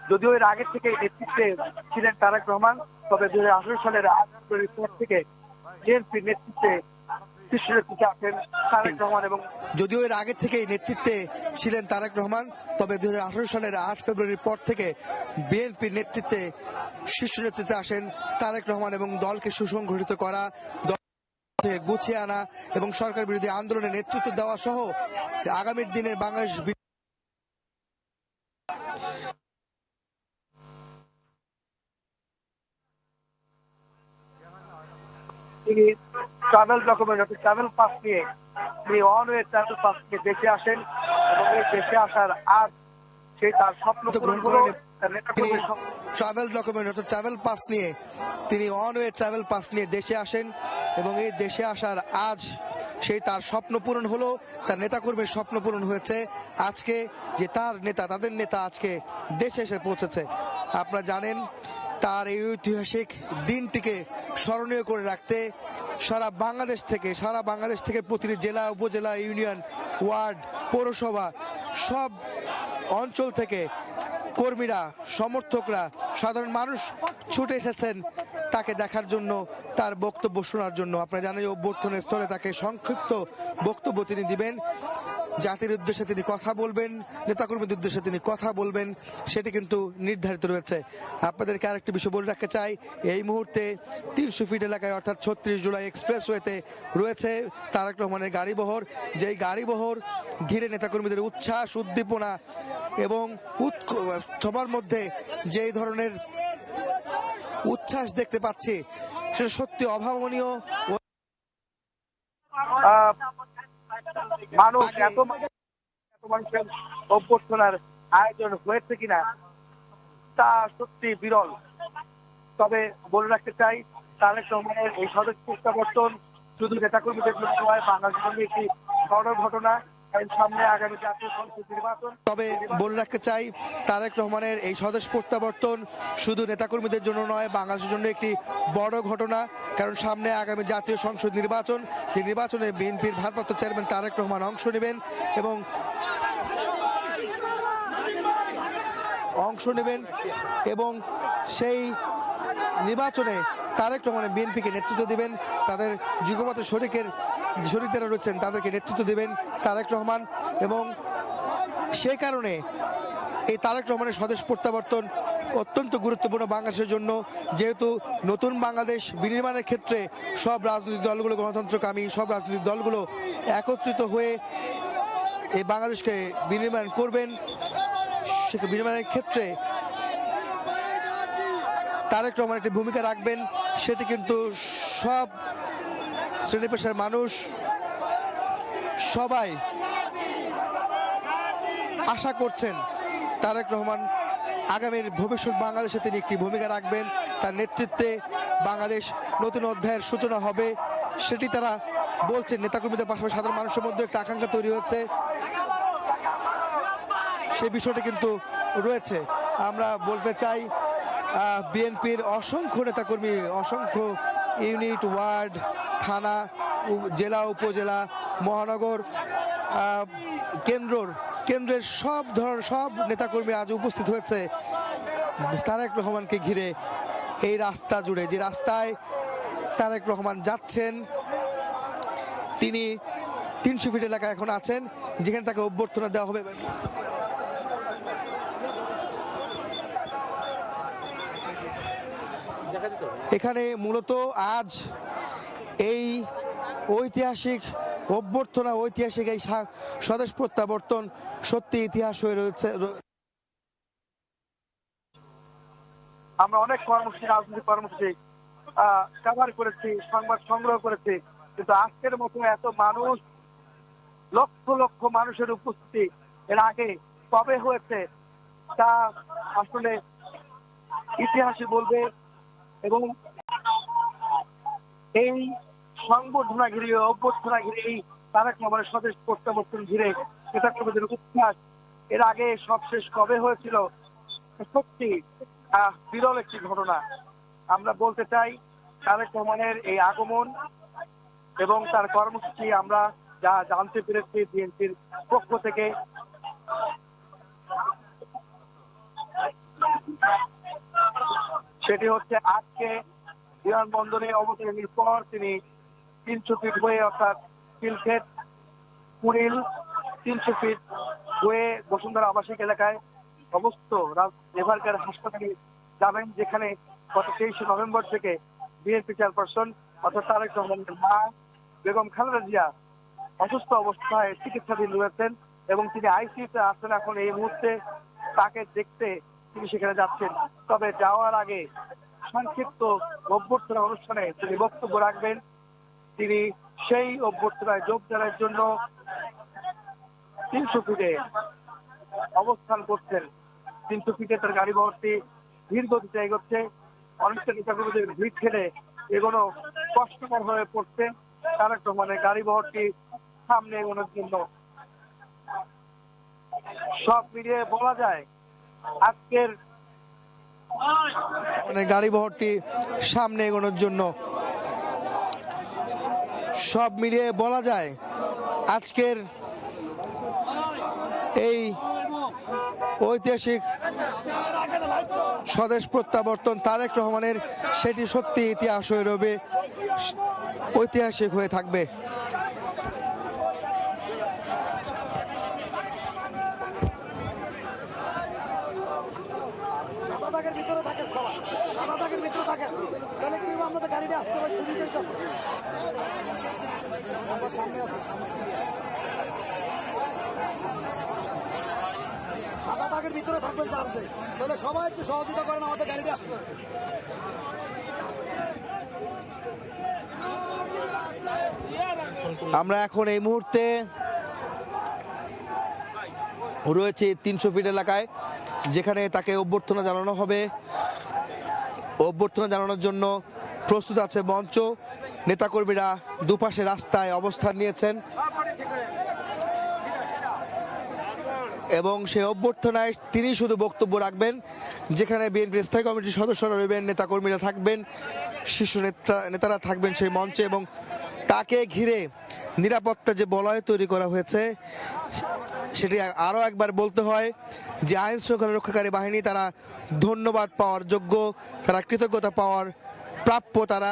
যদিও এর আগে থেকে নেতৃত্বে ছিলেন তারেক রহমান, তবে 2018 সালের 8 ফেব্রুয়ারির পর থেকে বিএনপির নেতৃত্বে শীর্ষ নেতৃত্বে আছেন তারেক রহমান এবং যদিও এর আগে থেকেই নেতৃত্বে ছিলেন তারেক রহমান, তবে 2018 সালের 8 ফেব্রুয়ারির পর থেকে বিএনপির নেতৃত্বে শীর্ষ নেতৃত্বে আসেন তারেক রহমান এবং দলকে সুসংগঠিত করা, থেকে গুছিয়ে আনা এবং সরকার বিরোধী আন্দোলনে নেতৃত্ব দেওয়া সহ আগামীর দিনের বাংলাদেশ তিনি ট্রাভেল ডকুমেন্ট অর্থাৎ ট্রাভেল পাস নিয়ে তিনি ওয়ান ওয়ে ট্রাভেল পাস নিয়ে দেশে আসেন এবং এই দেশে আসার আজ সেই তার স্বপ্ন পূরণ হলো। ট্রাভেল ডকুমেন্ট অর্থাৎ ট্রাভেল পাস নিয়ে তিনি ওয়ান ওয়ে ট্রাভেল পাস নিয়ে দেশে আসেন এবং এই দেশে আসার আজ সেই তার স্বপ্ন পূরণ হলো, তার নেতাকর্মীর স্বপ্ন পূরণ হয়েছে আজকে যে তার নেতা তাদের নেতা আজকে দেশে এসে পৌঁছেছে। আপনারা জানেন তার এই ঐতিহাসিক দিনটিকে স্মরণীয় করে রাখতে সারা বাংলাদেশ থেকে প্রতিটি জেলা, উপজেলা, ইউনিয়ন, ওয়ার্ড, পৌরসভা সব অঞ্চল থেকে কর্মীরা, সমর্থকরা, সাধারণ মানুষ ছুটে এসেছেন তাকে দেখার জন্য, তার বক্তব্য শোনার জন্য। আপনারা জানেন অভ্যর্থনা স্থলে তাকে সংক্ষিপ্ত বক্তব্য তিনি দিবেন, জাতির উদ্দেশ্যে তিনি কথা বলবেন, নেতাকর্মীদের উদ্দেশ্যে তিনি কথা বলবেন, সেটি কিন্তু নির্ধারিত রয়েছে। আপনাদেরকে আরেকটি বিষয় বলে রাখতে চাই, এই মুহূর্তে 300 ফিট এলাকায় অর্থাৎ 36 জুলাই এক্সপ্রেসওয়েতে রয়েছে তারেক রহমানের গাড়িবহর, যেই গাড়িবহর ঘিরে নেতাকর্মীদের উচ্ছ্বাস, উদ্দীপনা এবং সবার মধ্যে যেই ধরনের উচ্ছ্বাস দেখতে পাচ্ছি সেটা সত্যি অভাবনীয়। মানুষ এত মানুষের অভ্যর্থনার আয়োজন হয়েছে কিনা তা সত্যি বিরল। তবে বলে রাখতে চাই তারেক রহমানের এই সদস্য প্রত্যাবর্তন শুধু নেতাকর্মীদের জন্য নয়, বাংলাদেশের জন্য একটি বড় ঘটনা। সামনে আগামী জাতীয় সংসদ নির্বাচন। তবে বলে রাখতে চাই তারেক রহমানের এই স্বদেশ প্রত্যাবর্তন শুধু নেতাকর্মীদের জন্য নয়, বাংলাদেশের জন্য একটি বড় ঘটনা, কারণ সামনে আগামী জাতীয় সংসদ নির্বাচন, যে নির্বাচনে বিএনপির ভারপ্রাপ্ত চেয়ারম্যান তারেক রহমান অংশ নেবেন এবং সেই নির্বাচনে তারেক রহমানের বিএনপিকে নেতৃত্ব দিবেন, তাদের যুগপথ শরিক যারা রয়েছেন তাদেরকে নেতৃত্ব দিবেন তারেক রহমান। এবং সেই কারণে এই তারেক রহমানের স্বদেশ প্রত্যাবর্তন অত্যন্ত গুরুত্বপূর্ণ বাংলাদেশের জন্য, যেহেতু নতুন বাংলাদেশ বিনির্মাণের ক্ষেত্রে সব রাজনৈতিক দলগুলো, গণতন্ত্রকামী সব রাজনৈতিক দলগুলো একত্রিত হয়ে এই বাংলাদেশকে বিনির্মাণ করবেন। সে বিনির্মাণের ক্ষেত্রে তারেক রহমান একটি ভূমিকা রাখবেন, সেটি কিন্তু সব শ্রেণী পেশার মানুষ সবাই আশা করছেন তারেক রহমান আগামীর ভবিষ্যৎ বাংলাদেশে তিনি একটি ভূমিকা রাখবেন, তার নেতৃত্বে বাংলাদেশ নতুন অধ্যায়ের সূচনা হবে, সেটি তারা বলছেন। নেতাকর্মীদের পাশাপাশি সাধারণ মানুষের মধ্যে একটা আকাঙ্ক্ষা তৈরি হচ্ছে, সেই বিষয়টি কিন্তু রয়েছে। আমরা বলতে চাই বিএনপির অসংখ্য নেতাকর্মী, অসংখ্য ইউনিট, ওয়ার্ড, থানা, জেলা, উপজেলা, মহানগর, কেন্দ্রের সব নেতাকর্মী আজ উপস্থিত হয়েছে তারেক রহমানকে ঘিরে এই রাস্তা জুড়ে, যে রাস্তায় তারেক রহমান যাচ্ছেন। তিনি 300 ফিট এলাকায় এখন আছেন, যেখানে তাকে অভ্যর্থনা দেওয়া হবে। এখানে মূলত আজ এই ঐতিহাসিক অভ্যর্থনা, ঐতিহাসিক এই স্বদেশ প্রত্যাবর্তন সত্যি ইতিহাস হয়ে রয়েছে। আমরা অনেক কর্মসূচি, রাজনৈতিক কর্মসূচি কভার করেছি, সংবাদ সংগ্রহ করেছি, কিন্তু আজকের মতো এত মানুষ, লক্ষ লক্ষ মানুষের উপস্থিতি এর আগে কবে হয়েছে তা আসলে ইতিহাসই বলবে। এবং এই সংবর্ধনা ঘিরে, অভ্যর্থনা ঘিরে, এই তারেক রহমানের স্বদেশ প্রত্যাবর্তন ঘিরে নেতাকর্মীদের উচ্ছ্বাস এর আগে সবশেষ কবে হয়েছিল, সত্যি বিরল একটি ঘটনা। আমরা বলতে চাই তারেক রহমানের এই আগমন এবং তার কর্মসূচি আমরা যা জানতে পেরেছি বিএনপির পক্ষ থেকে, সেটি হচ্ছে আজকে বিমানবন্দরে অবতরণের পর তিনি 300 ফিট হয়ে, অর্থাৎ সিলক্ষেত কুড়িল 300 ফিট হয়ে বসুন্ধরা আবাসিক এলাকায় সমস্ত এভারকেয়ার হাসপাতালে যাবেন, যেখানে গত 23 নভেম্বর থেকে বিএনপি চেয়ারপারসন অর্থাৎ তারেক রহমানের মা বেগম খালেদা জিয়া অসুস্থ অবস্থায় চিকিৎসাধীন রয়েছেন এবং তিনি আইসিইউতে আছেন। এখন এই মুহূর্তে তাকে দেখতে তিনি সেখানে যাচ্ছেন। তবে যাওয়ার আগে সংক্ষিপ্ত অভ্যর্থনা অনুষ্ঠানে তিনি বক্তব্য রাখবেন। তিনি সেই অভ্যর্থনায় যোগদানের জন্য 300 ফিটে অবস্থান করছেন। 300 ফিটে তার গাড়ি বহরটি ধীর গতিতে এগোচ্ছে। অনেকটা নেতাকর্মীদের ভিড় ঠেলে এগোনো কষ্টকর হয়ে পড়ছে তারেক রহমানের গাড়ি বহরটি সামনে এগোনোর জন্য। সব মিলিয়ে বলা যায় আজকের গাড়ি বহরটি সামনে এগোনোর জন্য, সব মিলিয়ে বলা যায় আজকের এই ঐতিহাসিক স্বদেশ প্রত্যাবর্তন তারেক রহমানের, সেটি সত্যি ইতিহাস হয়ে রবে, ঐতিহাসিক হয়ে থাকবে। সাদা দাগের ভিতরে থাকবেন চার্জে, তাহলে সবাই একটু সহযোগিতা করেন আমাদের গাড়িটা আসতে। আমরা এখন এই মুহূর্তে রয়েছে 300 ফিট এলাকায়, যেখানে তাকে অভ্যর্থনা জানানো হবে। অভ্যর্থনা জানানোর জন্য প্রস্তুত আছে মঞ্চ, নেতাকর্মীরা দুপাশে রাস্তায় অবস্থান নিয়েছেন এবং সেই অভ্যর্থনায় তিনি শুধু বক্তব্য রাখবেন, যেখানে বিএনপির স্থায়ী কমিটির সদস্যরা রইবেন, নেতাকর্মীরা থাকবেন, শীর্ষ নেতারা থাকবেন সেই মঞ্চে এবং তাকে ঘিরে নিরাপত্তা যে বলয় তৈরি করা হয়েছে সেটি আরও একবার বলতে হয় যে আইন শৃঙ্খলা রক্ষাকারী বাহিনী তারা ধন্যবাদ পাওয়ার যোগ্য, তারা কৃতজ্ঞতা পাওয়ার প্রাপ্য। তারা